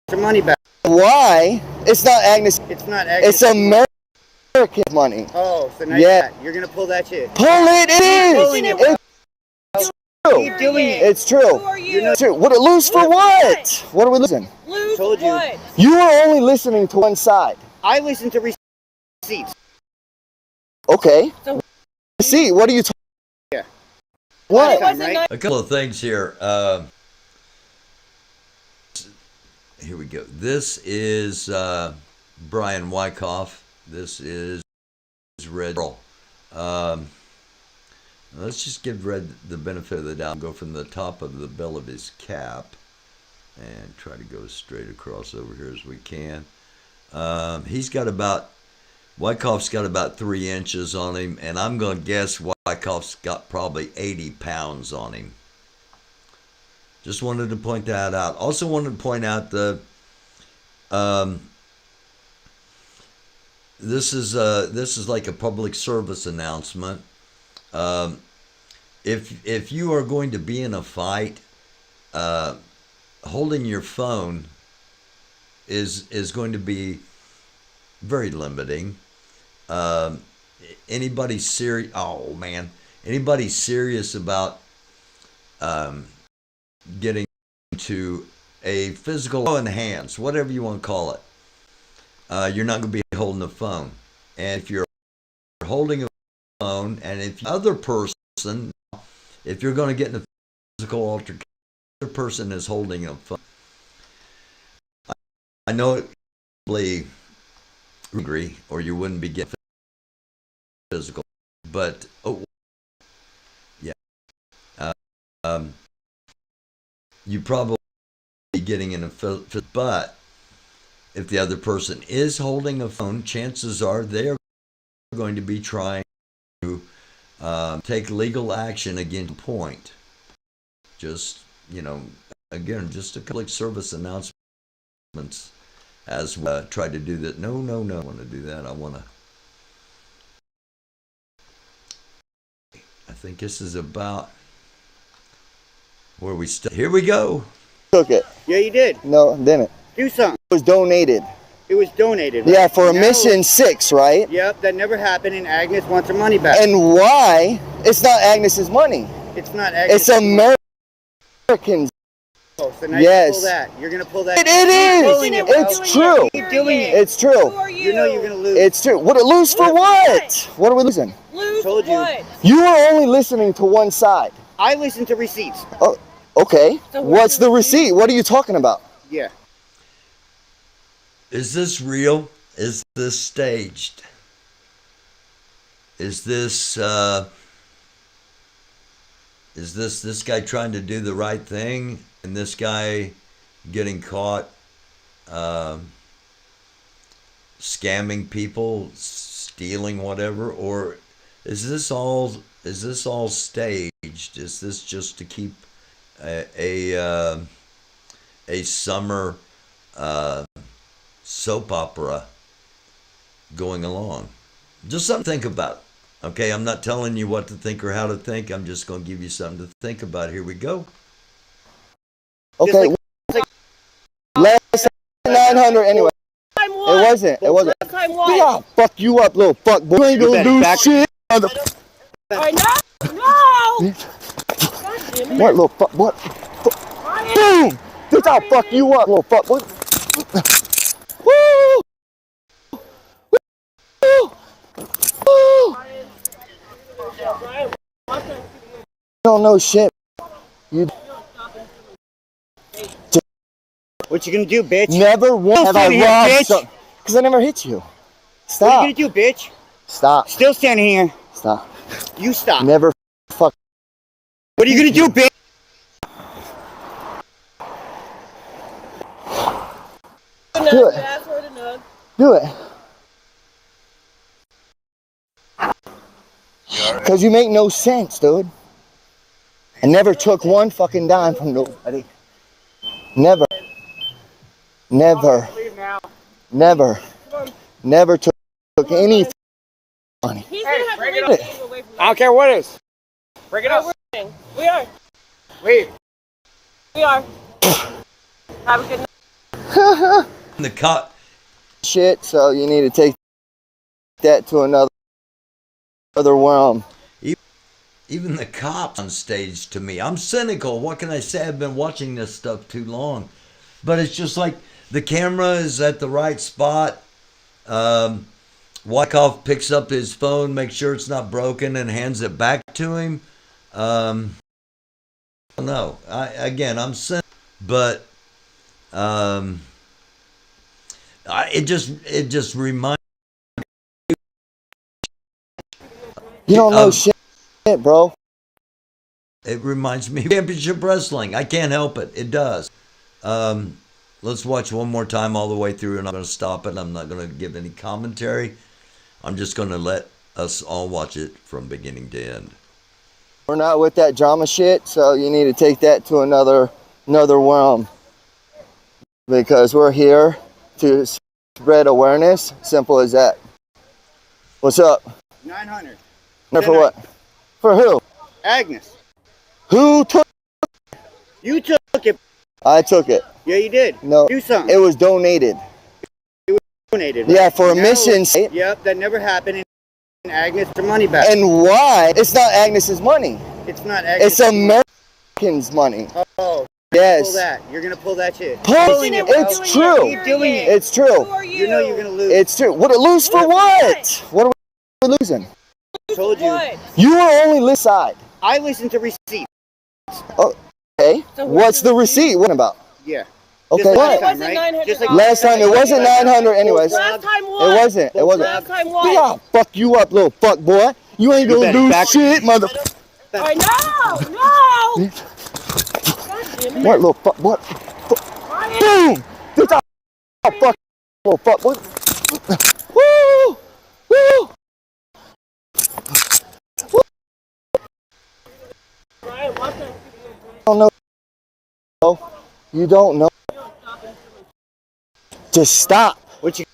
some money back. Why? It's not Agnes. It's not Agnes. It's American money. Oh, so now Yeah. you're gonna pull that shit. Pull it! It is! It's true. You're doing it. It's true. Who are you? You're not- It's true. What, lose for what? What are we losing? Lose Told you. what? You are only listening to one side. I listen to receipts. Okay. So- See, what are you talking Yeah. What? It wasn't Right? nice. A couple of things here. Here we go. This is Brian Wyckoff. This is Red. Let's just give Red the benefit of the doubt. Go from the top of the bell of his cap and try to go as straight across over here as we can. Wyckoff's got about 3 inches on him, and I'm going to guess Wyckoff's got probably 80 pounds on him. Just wanted to point that out. Also wanted to point out this is like a public service announcement. If you are going to be in a fight, holding your phone is going to be very limiting. Anybody serious? Oh man, anybody serious about getting to a physical in hands, whatever you want to call it, you're not going to be holding a phone. And if you're holding a phone, and if the other person, if you're going to get in a physical altercation, the other person is holding a phone. I know it probably agree, or you wouldn't be getting physical, but yeah, you probably be getting in a but if the other person is holding a phone, chances are they are going to be trying to take legal action against the point. Just, again, just a public service announcements as we try to do that. No, I want to do that. I think this is about where we start. Here we go. Took it. Yeah, you did. No, I didn't. Do something. It was donated. It was donated. Right? Yeah, for Now mission 6, right? Yep, that never happened, and Agnes wants her money back. And why? It's not Agnes's money. It's not Agnes. It's Americans. Oh, so now Yes. you pull that. You're gonna pull that. It is. Keep pulling it, bro. It's true. Keep doing it. It's Who true. are you? You know you're gonna lose. It's true. What? Lose for Lose what? what? What are we losing? Lose Told you. what? You are only listening to one side. I listen to receipts. Oh, okay. So What's the receipt? What are you talking about? Yeah. Is this real? Is this staged? Is this this guy trying to do the right thing and this guy getting caught scamming people, stealing whatever, or is this all staged? Is this just to keep a summer soap opera going along? Just something to think about. Okay, I'm not telling you what to think or how to think. I'm just going to give you something to think about. Here we go. Okay, less than 900 anyway. It wasn't. It wasn't. Yeah, fuck you up, little fuck boy. You ain't gonna do shit. I know. No. What, little fuck? What? Boom! Bitch, I'll fuck you up, little fuck. What? Woo! Woo! Woo! You don't know shit. You What you gonna do, bitch? never once have I robbed something. Because I never hit you. What Stop. are you gonna do, bitch? Stop. Still standing here. Stop. You stop. Never fuck. What are you gonna do, bitch? Do it. Do it. Because you make no sense, dude. I never took one fucking dime from nobody. Never. Never. Never. Never took any money. He's gonna have to leave away from I don't care what it is. Break it up. We are. Leave. We are. Have a good night. The cop. Shit, so you need to take that to another realm. Even the cops on stage to me. I'm cynical. What can I say? I've been watching this stuff too long. But it's just like the camera is at the right spot. Wyckoff picks up his phone, makes sure it's not broken, and hands it back to him. No, I'm cynical. But it just reminds. You don't know shit, bro. It reminds me of championship wrestling. I can't help it. It does. Let's watch one more time all the way through, and I'm going to stop it. I'm not going to give any commentary. I'm just going to let us all watch it from beginning to end. We're not with that drama shit, so you need to take that to another realm. Because we're here to spread awareness. Simple as that. What's up? 900. For what? For who? Agnes. Who took? You took it. I took it. Yeah, you did. No. Do something. It was donated. Donated. Yeah, for a Now- mission. Yep, that never happened. And Agnes her money back. And why? It's not Agnes's money. It's not Agnes. It's Americans' money. Oh. Yes. Pull that. You're gonna pull that shit. Pulling it. It's true. Keep doing it. It's true. Who are you? You know you're gonna lose. It's true. What lose for what? What are we losing? Told you. What? You were only list side. I listen to receipts. Okay. What's the receipt? What about? Yeah. Okay. Just like What? last time, It wasn't right? $900. Just like Last time it wasn't 900 anyways. Last time It what? wasn't. It wasn't. Last time what? Yeah, fuck you up, little fuck boy. You ain't gonna do shit, mother. I know. No. God damn it. What, little fuck? What? Boom! Bitch, I'll fuck you, little fuck. What? Woo! Woo! You don't know. You don't know. Just stop. What you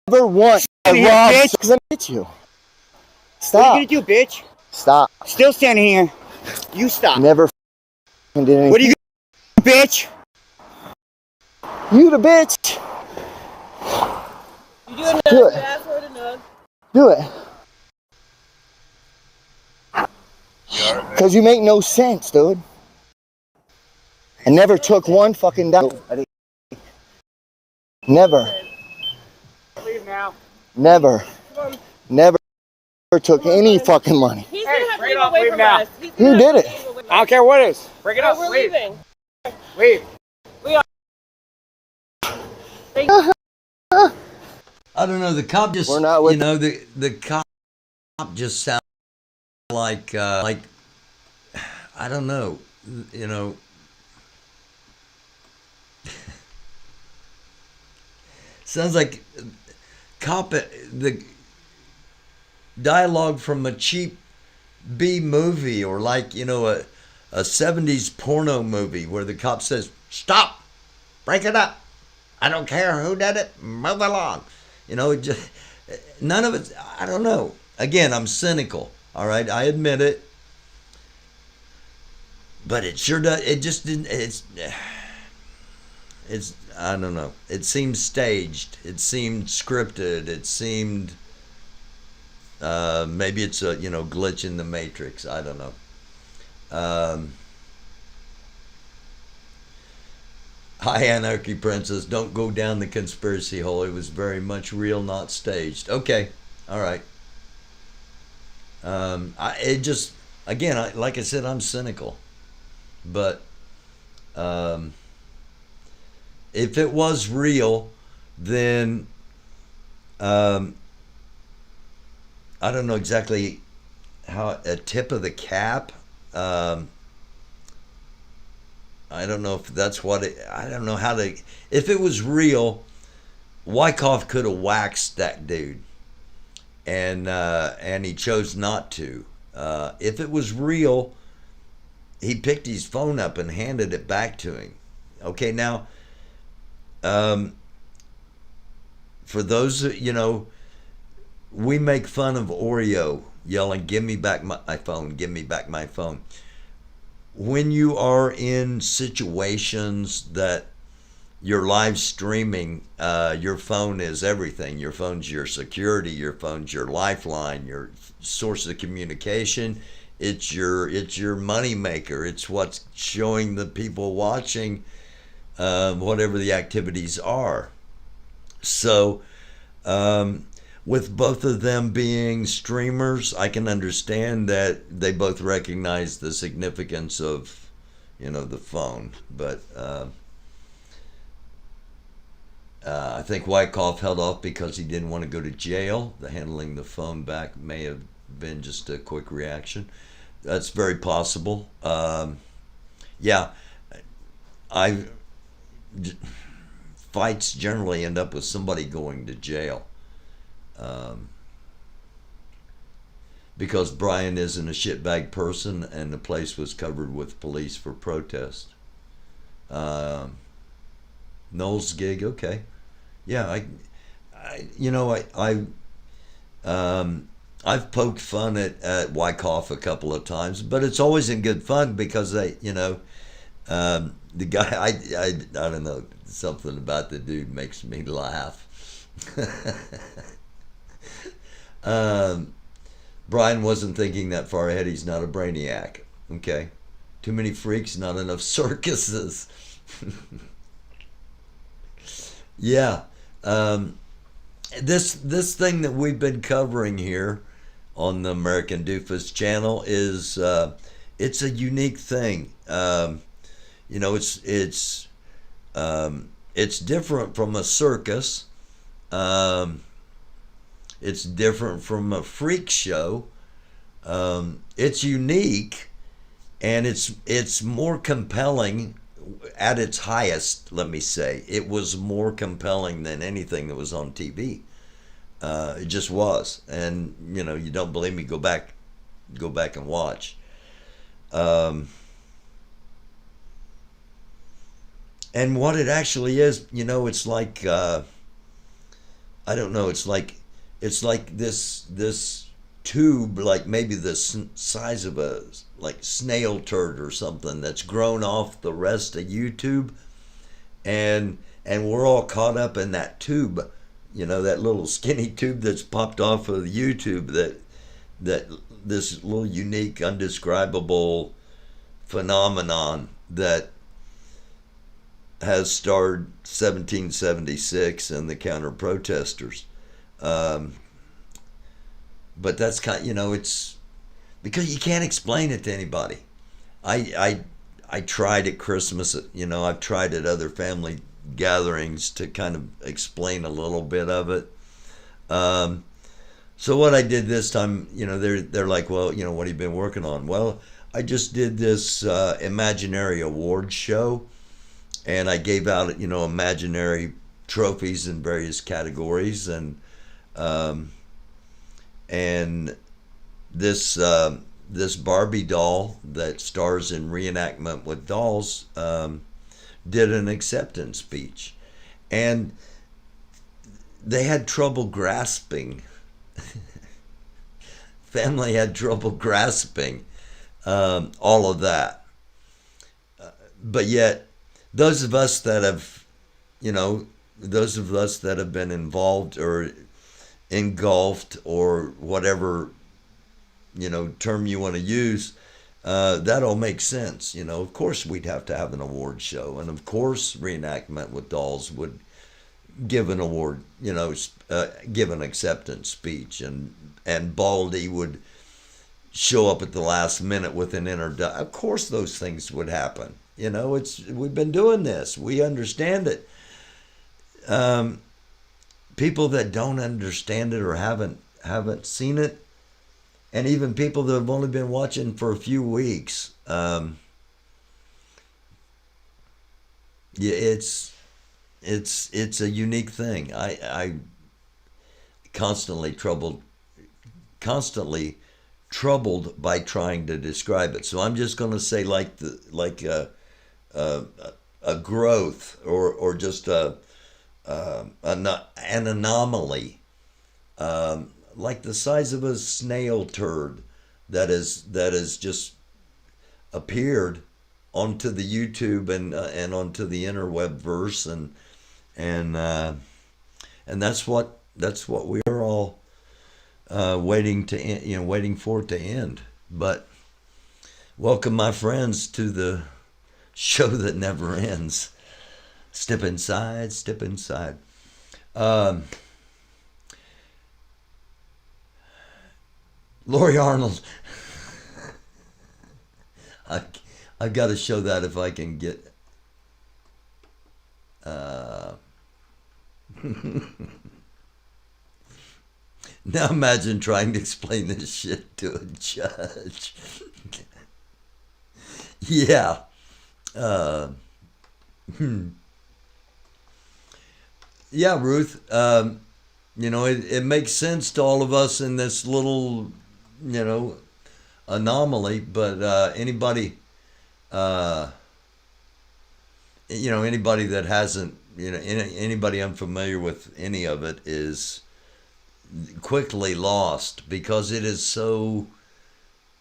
Never once I Here, robbed bitch. because I hit you. What are Stop. you gonna do, bitch? Stop. Still standing here. You stop. Never did anything. What are you gonna do, bitch? You the bitch. You doing that? Do You it. asked her to know. Do it. Because you make no sense, dude. I never took one fucking dime. Never. Leave now. Never. Never took any fucking money. He's gonna have to break it leave off, away leave from now. us. He's Who gonna did have to it? leave away from I don't care what it is. Break it us. up. We're Leave. leaving. Leave. I don't know. The cop just, We're not with- you know, the cop just sounds like I don't know, you know. Sounds like the dialogue from a cheap B movie, or like, you know, a 70s porno movie where the cop says, "Stop, break it up. I don't care who did it, move along." You know, it just, none of it, I don't know. Again, I'm cynical, all right? I admit it. But it sure does, it just didn't, it's, I don't know. It seemed staged. It seemed scripted. It seemed, maybe it's a, you know, glitch in the matrix. I don't know. Hi, Anarchy Princess. Don't go down the conspiracy hole. It was very much real, not staged. Okay. All right. It just, again, like I said, I'm cynical. But if it was real, then I don't know exactly how, a tip of the cap. I don't know if that's what it, I don't know how to, if it was real, Wyckoff could have waxed that dude, and he chose not to. If it was real, he picked his phone up and handed it back to him. Okay, now, for those, you know, we make fun of Oreo yelling, "Give me back my phone, give me back my phone." When you are in situations that you're live streaming, your phone is everything. Your phone's your security, your phone's your lifeline, your source of communication. It's your money maker. It's what's showing the people watching whatever the activities are. So with both of them being streamers, I can understand that they both recognize the significance of, you know, the phone. But I think Wyckoff held off because he didn't want to go to jail. The handling the phone back may have been just a quick reaction. That's very possible. Yeah, fights generally end up with somebody going to jail. Because Brian isn't a shitbag person, and the place was covered with police for protest. Noel's gig, okay, yeah, I've poked fun at Wyckoff a couple of times, but it's always in good fun because they, you know, the guy, I don't know, something about the dude makes me laugh. Brian wasn't thinking that far ahead. He's not a brainiac. Okay, too many freaks, not enough circuses. Yeah, this thing that we've been covering here on the American Dufus channel is it's a unique thing. You know, it's different from a circus. It's different from a freak show. It's unique, and it's more compelling at its highest. Let me say, it was more compelling than anything that was on TV. It just was, and you know, you don't believe me? Go back and watch. And what it actually is, you know, it's like I don't know. It's like this tube, like maybe the size of a like snail turd or something, that's grown off the rest of YouTube, and we're all caught up in that tube, you know, that little skinny tube that's popped off of YouTube, that this little unique, undescribable phenomenon that has starred 1776 and the counter protesters. But that's kind, you know, it's because you can't explain it to anybody. I tried at Christmas, you know, I've tried at other family gatherings to kind of explain a little bit of it. So what I did this time, you know, they're like, well, you know, what have you been working on? Well, I just did this imaginary award show, and I gave out, you know, imaginary trophies in various categories, and And this this Barbie doll that stars in Reenactment with Dolls did an acceptance speech, and they had trouble grasping. Family had trouble grasping all of that. But yet, those of us that have, those of us that have been involved or engulfed or whatever, term you want to use, that all makes sense. Of course we'd have to have an award show, and of course Reenactment with Dolls would give an award, give an acceptance speech, and Baldy would show up at the last minute with an introduction. Of course those things would happen. We've been doing this. We understand it. People that don't understand it or haven't seen it, and even people that have only been watching for a few weeks, it's a unique thing. I constantly troubled by trying to describe it. So I'm just going to say like a growth or just an anomaly, like the size of a snail turd that is just appeared onto the YouTube and onto the interweb verse, and that's what we are all waiting for it to end. But welcome, my friends, to the show that never ends. Step inside, step inside. Lori Arnold. I've got to show that if I can get. Now imagine trying to explain this shit to a judge. Yeah. Yeah, Ruth. It makes sense to all of us in this little, anomaly. But anybody that hasn't, anybody unfamiliar with any of it is quickly lost, because it is so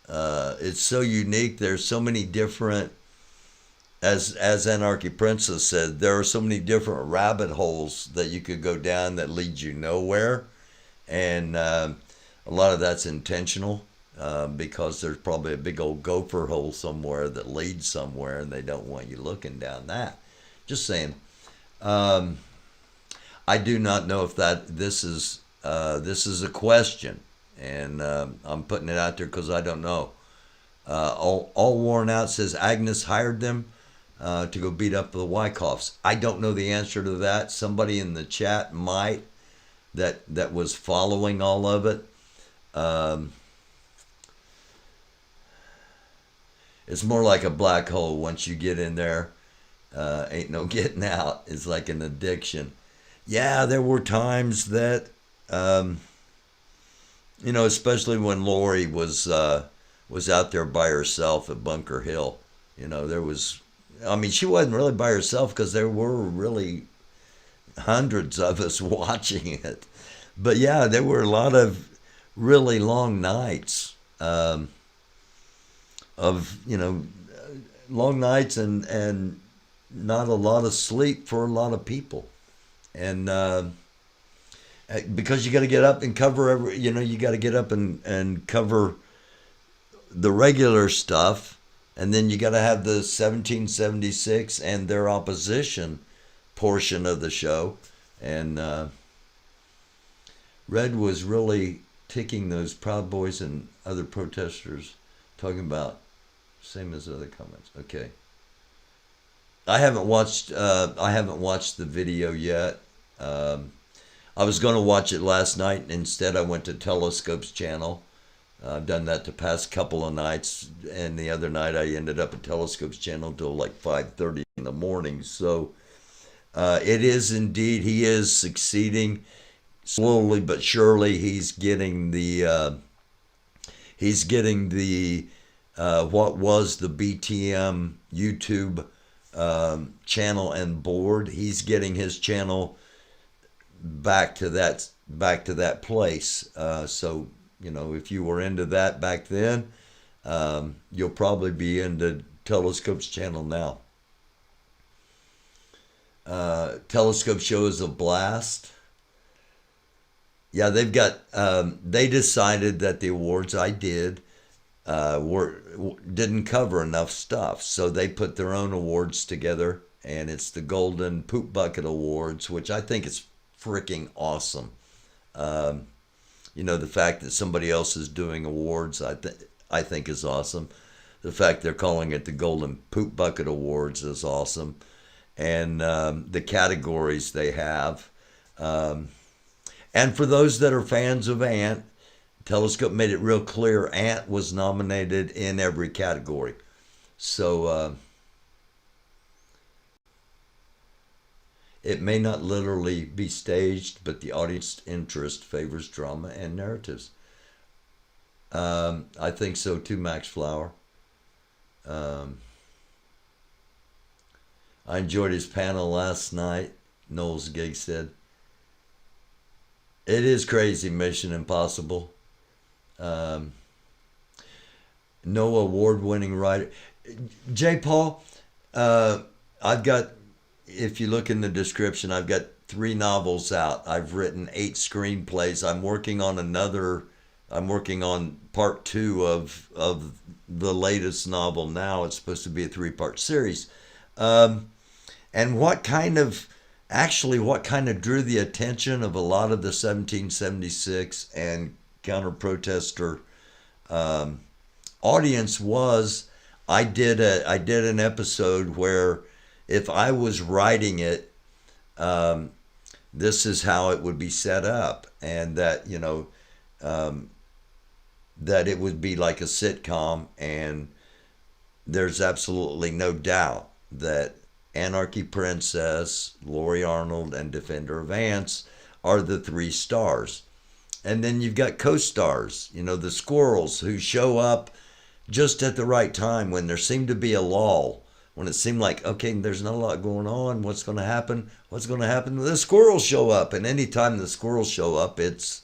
it's so unique. There's so many different, as Anarchy Princess said, there are so many different rabbit holes that you could go down that lead you nowhere, and a lot of that's intentional, because there's probably a big old gopher hole somewhere that leads somewhere, and they don't want you looking down that. Just saying. I do not know if this is a question, and I'm putting it out there because I don't know. All Worn Out says Agnes hired them to go beat up the Wyckoffs. I don't know the answer to that. Somebody in the chat might, that was following all of it. It's more like a black hole. Once you get in there, ain't no getting out. It's like an addiction. Yeah, there were times that, especially when Lori was out there by herself at Bunker Hill. She wasn't really by herself because there were really hundreds of us watching it. But yeah, there were a lot of really long nights long nights and not a lot of sleep for a lot of people. And because you got to get up and cover you got to get up and cover the regular stuff, and then you got to have the 1776 and their opposition portion of the show. And Red was really ticking those Proud Boys and other protesters, talking about same as other comments. Okay. I haven't watched the video yet. I was going to watch it last night. Instead, I went to Telescope's channel. I've done that the past couple of nights, and the other night I ended up at Telescope's channel till like 5:30 in the morning. So it is indeed, he is succeeding slowly but surely he's getting the what was the BTM YouTube channel and board. He's getting his channel back to that place. So if you were into that back then, you'll probably be into Telescope's channel now. Telescope show is a blast. Yeah, they've got. They decided that the awards I did didn't cover enough stuff, so they put their own awards together, and it's the Golden Poop Bucket Awards, which I think is freaking awesome. The fact that somebody else is doing awards, I think is awesome. The fact they're calling it the Golden Poop Bucket Awards is awesome, and the categories they have. And for those that are fans of Ant, Telescope made it real clear Ant was nominated in every category. So it may not literally be staged, but the audience interest favors drama and narratives. I think so too, Max Flower. I enjoyed his panel last night, Noel's Gig said. It is crazy, Mission Impossible. No award-winning writer. J. Paul, I've got, if you look in the description, I've got 3 novels out. I've written 8 screenplays. I'm working on part 2 of the latest novel now. It's supposed to be a 3-part series. And what kind of drew the attention of a lot of the 1776 and counter-protester audience was I did an episode where if I was writing it, this is how it would be set up, and that that it would be like a sitcom, and there's absolutely no doubt that Anarchy Princess, Lori Arnold, and Defender of Ants are the 3 stars. And then you've got co-stars, the squirrels who show up just at the right time when there seemed to be a lull, when it seemed like, okay, there's not a lot going on. What's going to happen? The squirrels show up. And anytime the squirrels show up, it's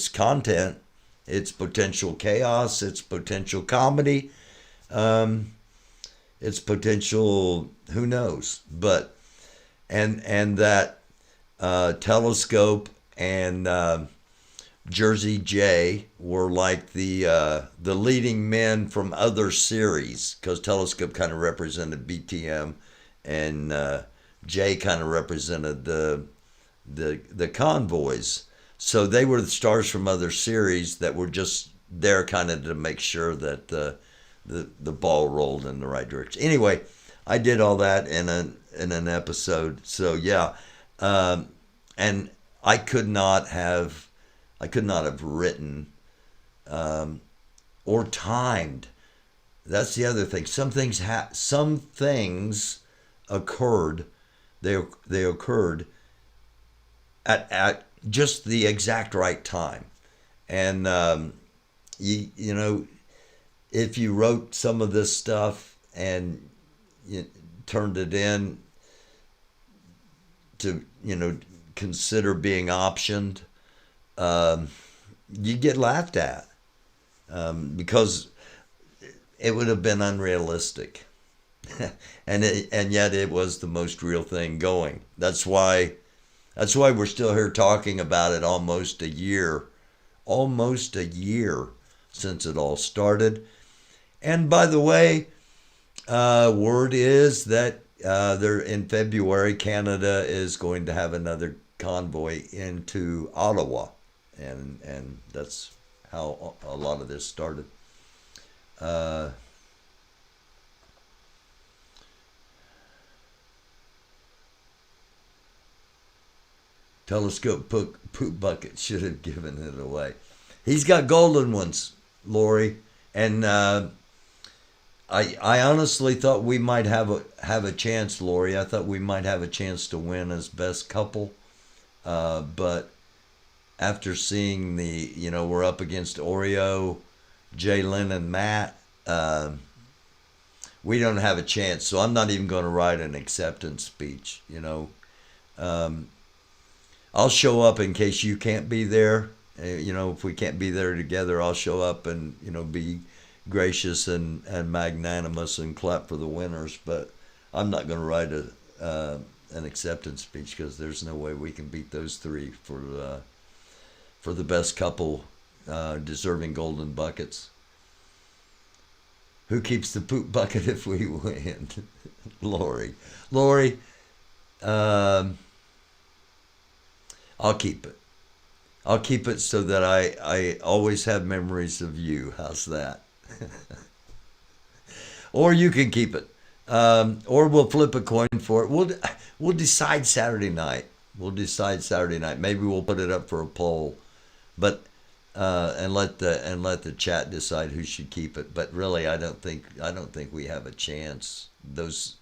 content, it's potential chaos, it's potential comedy. It's potential, who knows, but, and that Telescope and Jersey J were like the leading men from other series, because Telescope kind of represented BTM and J kind of represented the convoys. So they were the stars from other series that were just there kind of to make sure that the ball rolled in the right direction. Anyway, I did all that in an episode. So yeah, and I could not have written or timed. That's the other thing. Some things occurred. They occurred at just the exact right time, and you know. If you wrote some of this stuff and you turned it in to, consider being optioned, you get laughed at because it would have been unrealistic. and yet it was the most real thing going. That's why we're still here talking about it almost a year since it all started. And by the way, word is that in February, Canada is going to have another convoy into Ottawa, and that's how a lot of this started. Telescope poop bucket should have given it away. He's got golden ones, Lori, and I honestly thought we might have a chance, Lori. I thought we might have a chance to win as best couple, But after seeing we're up against Oreo, Jalen, and Matt, we don't have a chance. So I'm not even going to write an acceptance speech. I'll show up in case you can't be there. If we can't be there together, I'll show up and be gracious and magnanimous and clap for the winners. But I'm not going to write an acceptance speech because there's no way we can beat those three for the best couple deserving golden buckets. Who keeps the poop bucket if we win? Lori, I'll keep it. I'll keep it so that I always have memories of you. How's that? Or you can keep it. Or we'll flip a coin for it. We'll decide Saturday night. Maybe we'll put it up for a poll, but and let the chat decide who should keep it. But really, I don't think we have a chance. Those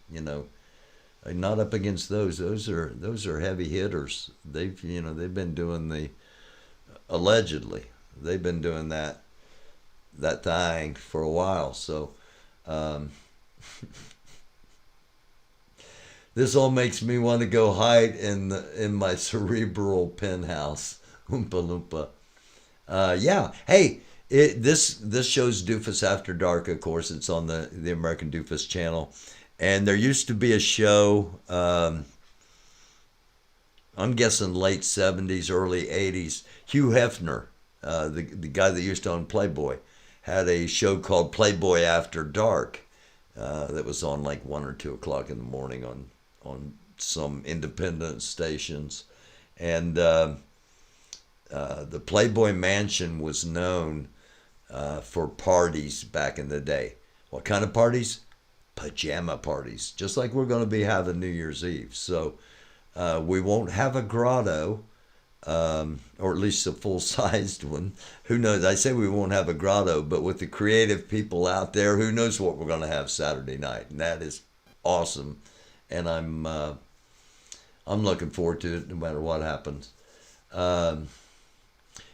not up against those. Those are heavy hitters. They've been doing allegedly they've been doing that thing for a while. So this all makes me want to go hide in my cerebral penthouse. Oompa Loompa. Yeah. Hey, this show's Dufus After Dark. Of course, it's on the American Dufus channel. And there used to be a show, I'm guessing late 70s, early 80s. Hugh Hefner, the guy that used to own Playboy, had a show called Playboy After Dark that was on like 1 or 2 o'clock in the morning on some independent stations. And the Playboy Mansion was known for parties back in the day. What kind of parties? Pajama parties, just like we're going to be having New Year's Eve. So we won't have a grotto, or at least a full-sized one. Who knows? I say we won't have a grotto, but with the creative people out there, who knows what we're going to have Saturday night? And that is awesome. And I'm looking forward to it no matter what happens.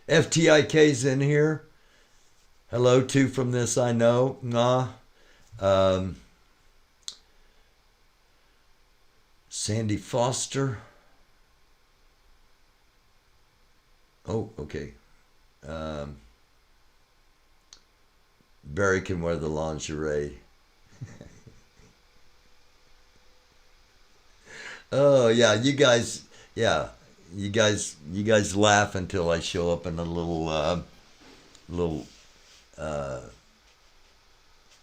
FTIK's in here. Hello, too, from this, I know. Nah. Sandy Foster. Oh, okay. Barry can wear the lingerie. Oh yeah, you guys laugh until I show up in a little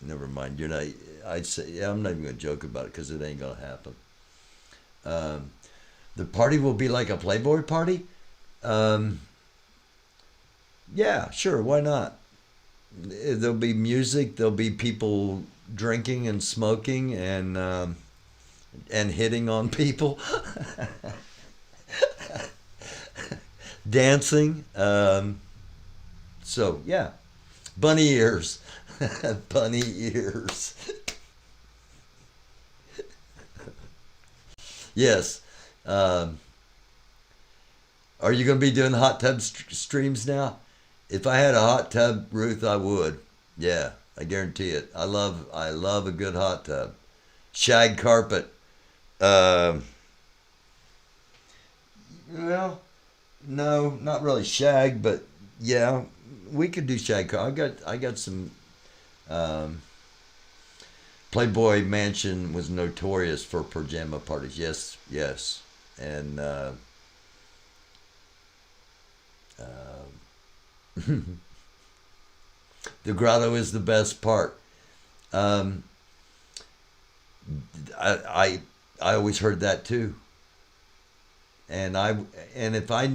never mind. You're not. I'd say, yeah, I'm not even gonna joke about it because it ain't gonna happen. The party will be like a Playboy party. Yeah, sure. Why not? There'll be music. There'll be people drinking and smoking and hitting on people, dancing. So yeah, bunny ears, bunny ears. Yes. Are you going to be doing hot tub streams now? If I had a hot tub, Ruth, I would. Yeah, I guarantee it. I love a good hot tub. Shag carpet. Well, no, not really shag, but yeah, we could do shag carpet. I got some. Playboy Mansion was notorious for pajama parties. Yes, and the grotto is the best part. I always heard that too. And if I,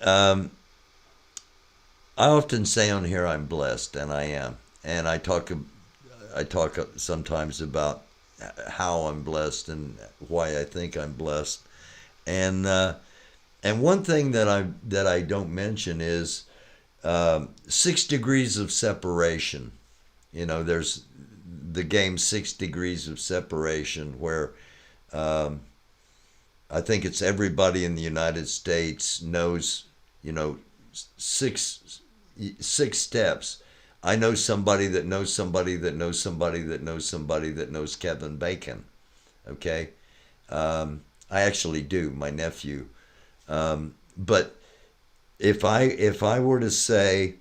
I often say on here I'm blessed, and I am. And I talk sometimes about how I'm blessed and why I think I'm blessed. And one thing that I don't mention is 6 degrees of separation. There's the game 6 degrees of separation where I think it's everybody in the United States knows, you know, six steps. I know somebody that knows somebody that knows somebody that knows somebody that knows Kevin Bacon. Okay, I actually do. My nephew. But if I were to say,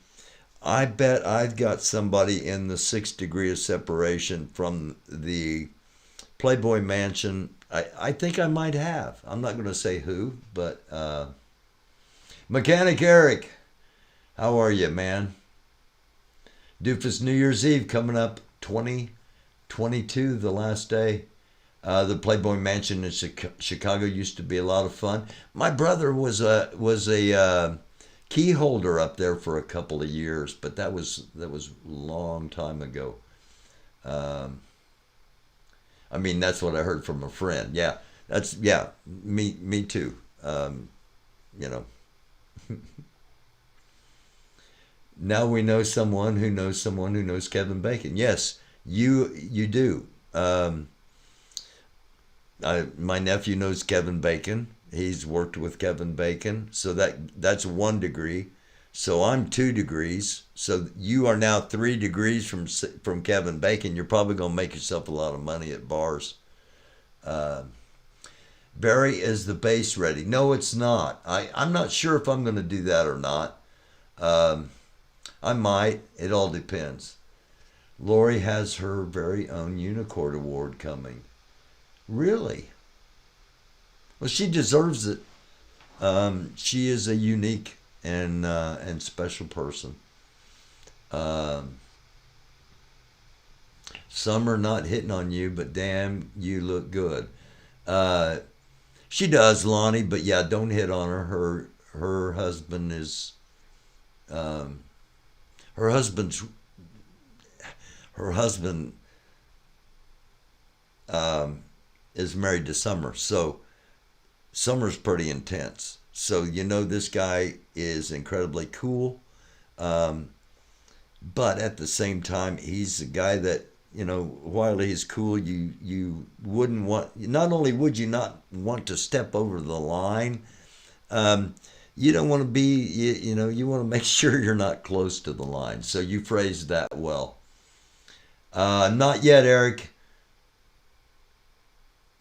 I bet I've got somebody in the 6th degree of separation from the Playboy Mansion. I think I might have. I'm not going to say who, but Mechanic Eric, how are you, man? Dufus New Year's Eve coming up, 2022, the last day. The Playboy Mansion in Chicago used to be a lot of fun. My brother was a key holder up there for a couple of years, but that was a long time ago. I mean, that's what I heard from a friend. Yeah, me too. You know. Now we know someone who knows someone who knows Kevin Bacon. Yes, you do. My nephew knows Kevin Bacon. He's worked with Kevin Bacon, so that's 1 degree. So I'm 2 degrees. So you are now 3 degrees from Kevin Bacon. You're probably gonna make yourself a lot of money at bars. Barry, is the bass ready? No, it's not. I'm not sure if I'm gonna do that or not. I might. It all depends. Lori has her very own Unicorn Award coming. Really? Well, she deserves it. She is a unique and special person. Some are not hitting on you, but damn, you look good. She does, Lonnie, but yeah, don't hit on her. Her husband is. Her husband is married to Summer, so Summer's pretty intense. So you know this guy is incredibly cool, but at the same time, he's a guy that, you know, while he's cool, you wouldn't want. Not only would you not want to step over the line, you don't want to be. You know, you want to make sure you're not close to the line. So you phrased that well. Not yet, Eric.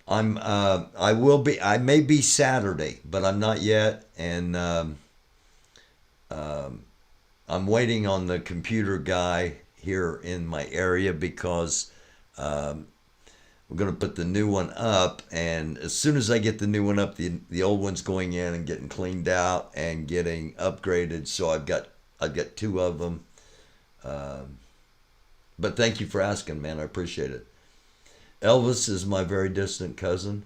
I will be. I may be Saturday, but I'm not yet, and I'm waiting on the computer guy here in my area because we're going to put the new one up, and as soon as I get the new one up, the old one's going in and getting cleaned out and getting upgraded. So I've got 2 of them. But thank you for asking, man. I appreciate it. Elvis is my very distant cousin.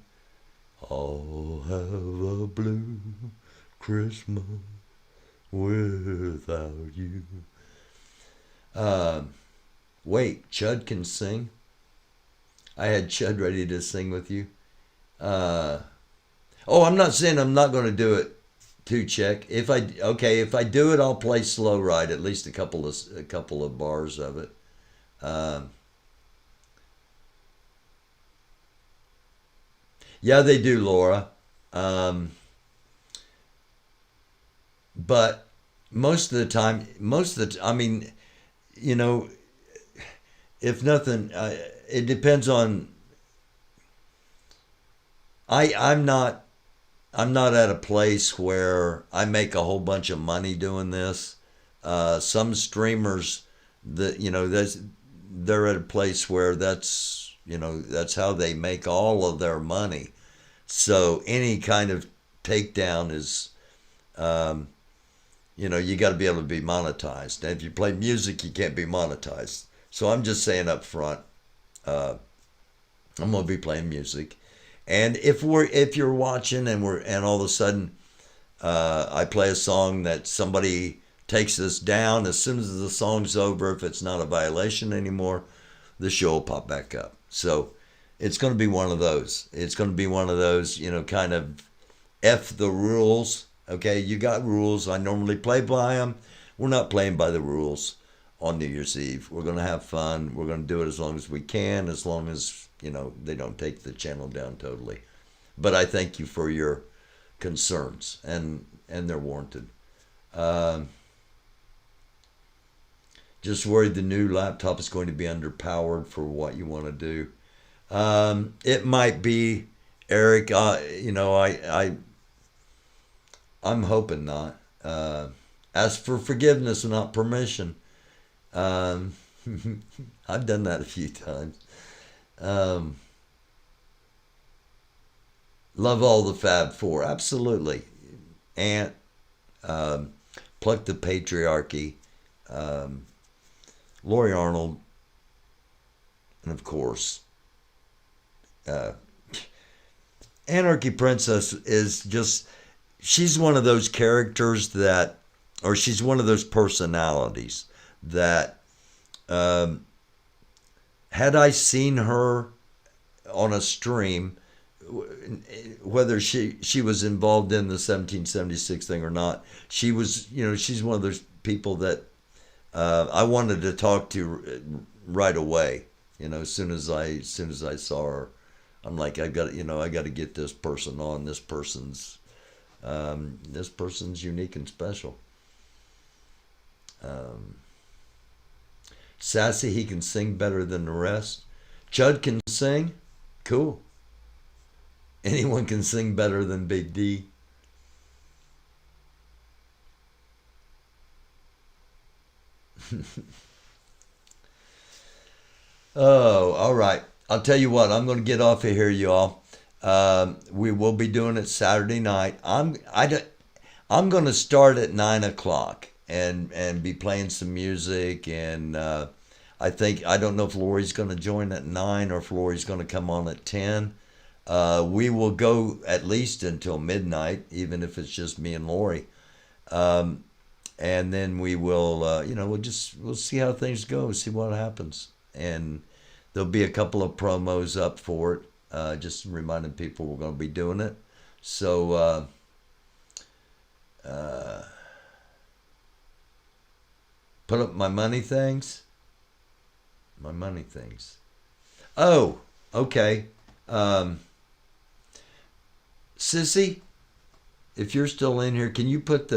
I'll have a blue Christmas without you. Wait, Chud can sing? I had Chud ready to sing with you. I'm not saying I'm not going to do it too, Check. If I do it, I'll play Slow Ride, at least a couple of bars of it. Yeah, they do, Laura. But most of the time, I mean, you know, if nothing, it depends on. I'm not at a place where I make a whole bunch of money doing this. Some streamers that, you know, they're at a place where that's how they make all of their money. So any kind of takedown is, you know, you got to be able to be monetized. And if you play music, you can't be monetized. So I'm just saying up front, I'm gonna be playing music, and if you're watching and all of a sudden, I play a song that somebody takes us down, as soon as the song's over, if it's not a violation anymore, the show will pop back up. So it's going to be one of those. It's going to be one of those, you know, kind of F the rules. Okay, you got rules. I normally play by them. We're not playing by the rules on New Year's Eve. We're going to have fun. We're going to do it as long as we can, as long as, you know, they don't take the channel down totally. but I thank you for your concerns, and they're warranted. Just worried the new laptop is going to be underpowered for what you want to do. It might be, Eric. I'm hoping not. Ask for forgiveness and not permission. I've done that a few times. Love all the Fab Four, absolutely. Ant, Pluck the Patriarchy, Lori Arnold, and of course, Anarchy Princess is just, she's one of those characters that, or she's one of those personalities that, had I seen her on a stream, whether she was involved in the 1776 thing or not, she was, she's one of those people that I wanted to talk to right away. As soon as I saw her, I'm like, I got to get this person on. This person's unique and special. Sassy, he can sing better than the rest. Chud can sing, cool. Anyone can sing better than Big D. Oh, all right. I'll tell you what, I'm going to get off of here, y'all. We will be doing it Saturday night. I'm going to start at 9 o'clock and be playing some music. And I don't know if Lori's going to join at 9 or if Lori's going to come on at 10. We will go at least until midnight, even if it's just me and Lori. And then we will, we'll see how things go, see what happens. And there'll be a couple of promos up for it, just reminding people we're going to be doing it. So, put up my money things. Oh, okay. Sissy, if you're still in here, can you drop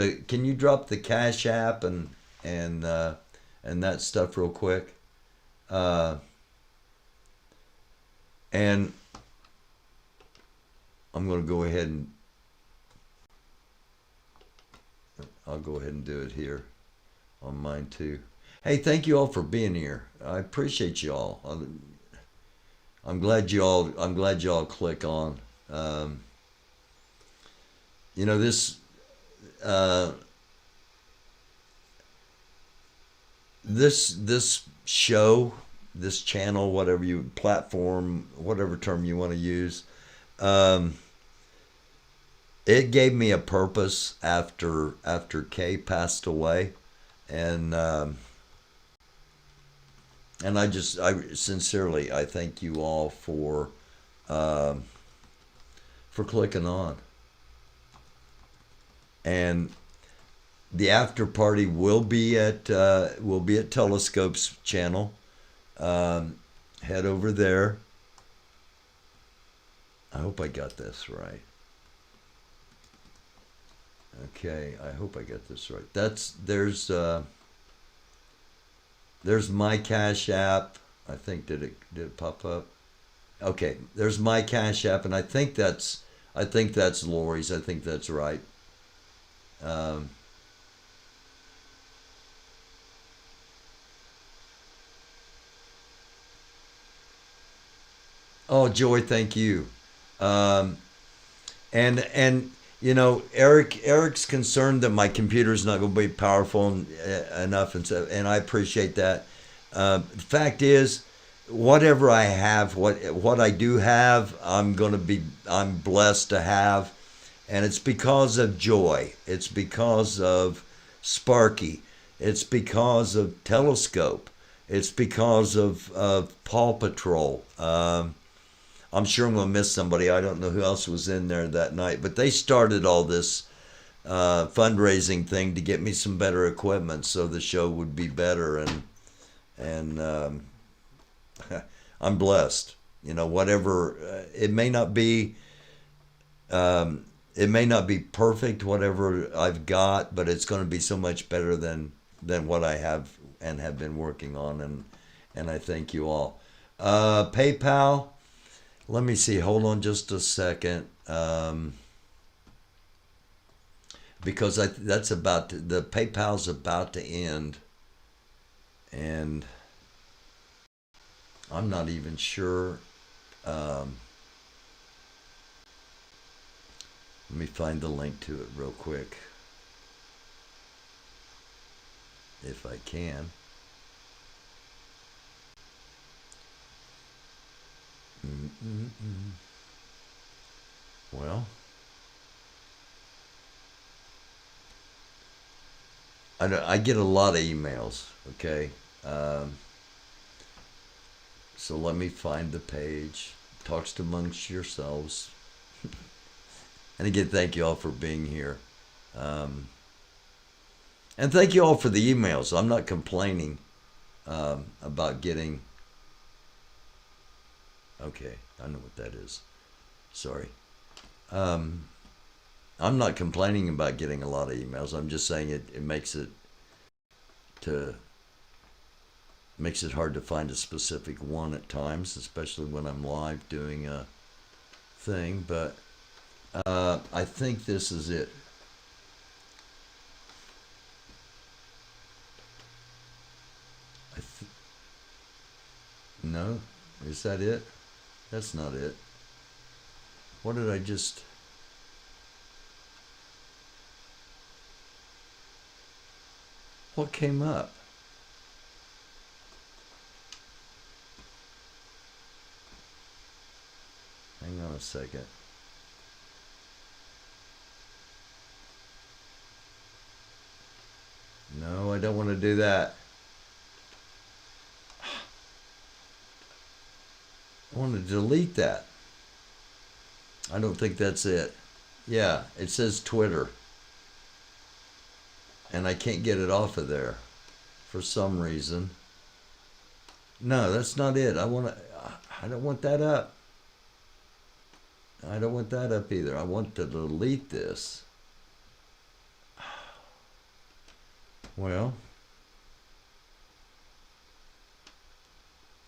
the Cashapp and that stuff real quick? And I'm going to go ahead and I'll go ahead and do it here on mine too. Hey, thank you all for being here. I appreciate you all. I'm glad you all click on. This show, this channel, platform, whatever term you want to use, it gave me a purpose after Kay passed away, and I sincerely, I thank you all for clicking on. And the after party will be at Telescope's channel. Head over there. I hope I got this right. Okay, I hope I got this right. There's my Cashapp. I think did it pop up? Okay, there's my Cashapp, and I think that's Lori's. I think that's right. Oh, Joy, thank you. And Eric's concerned that my computer's not going to be powerful enough, and I appreciate that. The fact is, whatever I have, what I do have, I'm blessed to have, and it's because of Joy. It's because of Sparky. It's because of Telescope. It's because of Paw Patrol. I'm sure I'm going to miss somebody. I don't know who else was in there that night, but they started all this fundraising thing to get me some better equipment so the show would be better, and I'm blessed. Whatever, it may not be It may not be perfect, whatever I've got, but it's going to be so much better than what I have and have been working on, and I thank you all. PayPal. Let me see. Hold on just a second. Because the PayPal's about to end, and I'm not even sure. Let me find the link to it real quick, if I can. Well, I get a lot of emails, okay? So let me find the page. Talks amongst yourselves. And again, thank you all for being here. And thank you all for the emails. I'm not complaining about getting... Okay, I know what that is. Sorry. I'm not complaining about getting a lot of emails. I'm just saying it makes it hard to find a specific one at times, especially when I'm live doing a thing. But I think this is it. No? Is that it? That's not it. What did I just... What came up? Hang on a second. No, I don't want to do that. I want to delete that. I don't think that's it. Yeah, it says Twitter. And I can't get it off of there for some reason. No, that's not it. I don't want that up. I don't want that up either. I want to delete this. Well,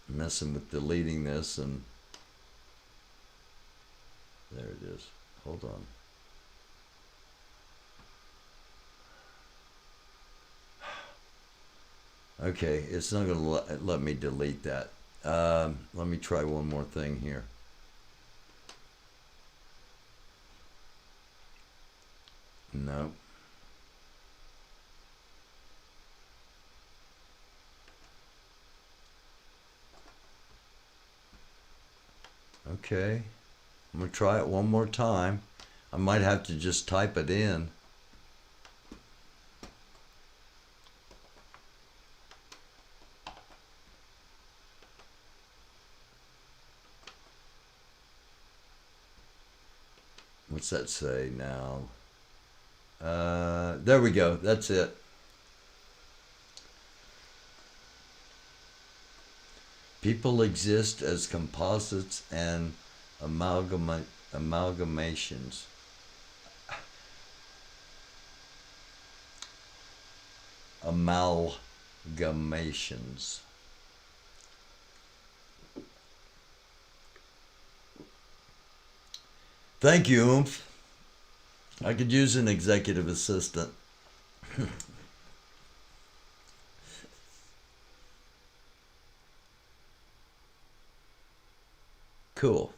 messing with deleting this, and there it is. Hold on. Okay, it's not going to let me delete that. Let me try one more thing here. No. Okay. I'm going to try it one more time. I might have to just type it in. What's that say now? There we go. That's it. People exist as composites and amalgamations. Amalgamations. Thank you, Oomph. I could use an executive assistant. Cool.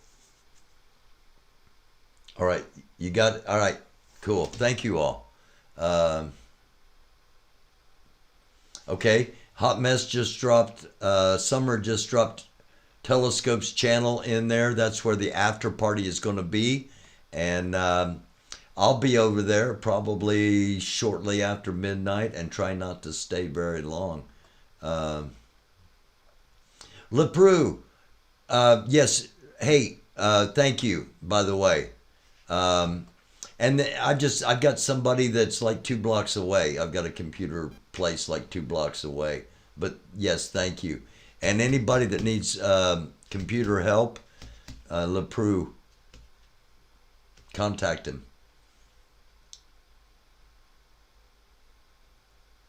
All right, you got it. All right, cool. Thank you all. Okay, Hot Mess just dropped, Summer just dropped Telescope's channel in there. That's where the after party is going to be. And I'll be over there probably shortly after midnight and try not to stay very long. LePreux, yes, hey, thank you, by the way. And I've got somebody that's like 2 blocks away. I've got a computer place like 2 blocks away. But yes, thank you. And anybody that needs computer help, LePreux, contact him.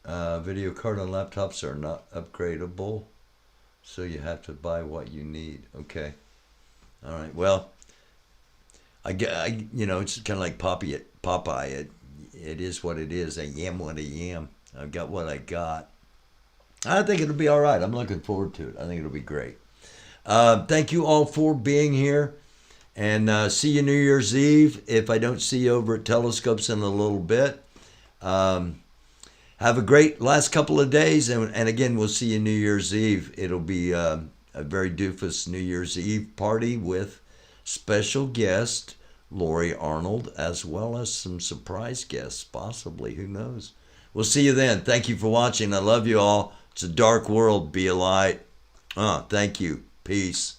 Video card on laptops are not upgradable, so you have to buy what you need. Okay. All right. Well, I it's kind of like Popeye. It is what it is. I am what I am. I've got what I got. I think it'll be all right. I'm looking forward to it. I think it'll be great. Thank you all for being here. And see you New Year's Eve. If I don't see you over at Telescopes in a little bit. Have a great last couple of days. And again, we'll see you New Year's Eve. It'll be a very doofus New Year's Eve party with special guest Lori Arnold, as well as some surprise guests, possibly. Who knows? We'll see you then. Thank you for watching. I love you all. It's a dark world. Be a light. Thank you. Peace.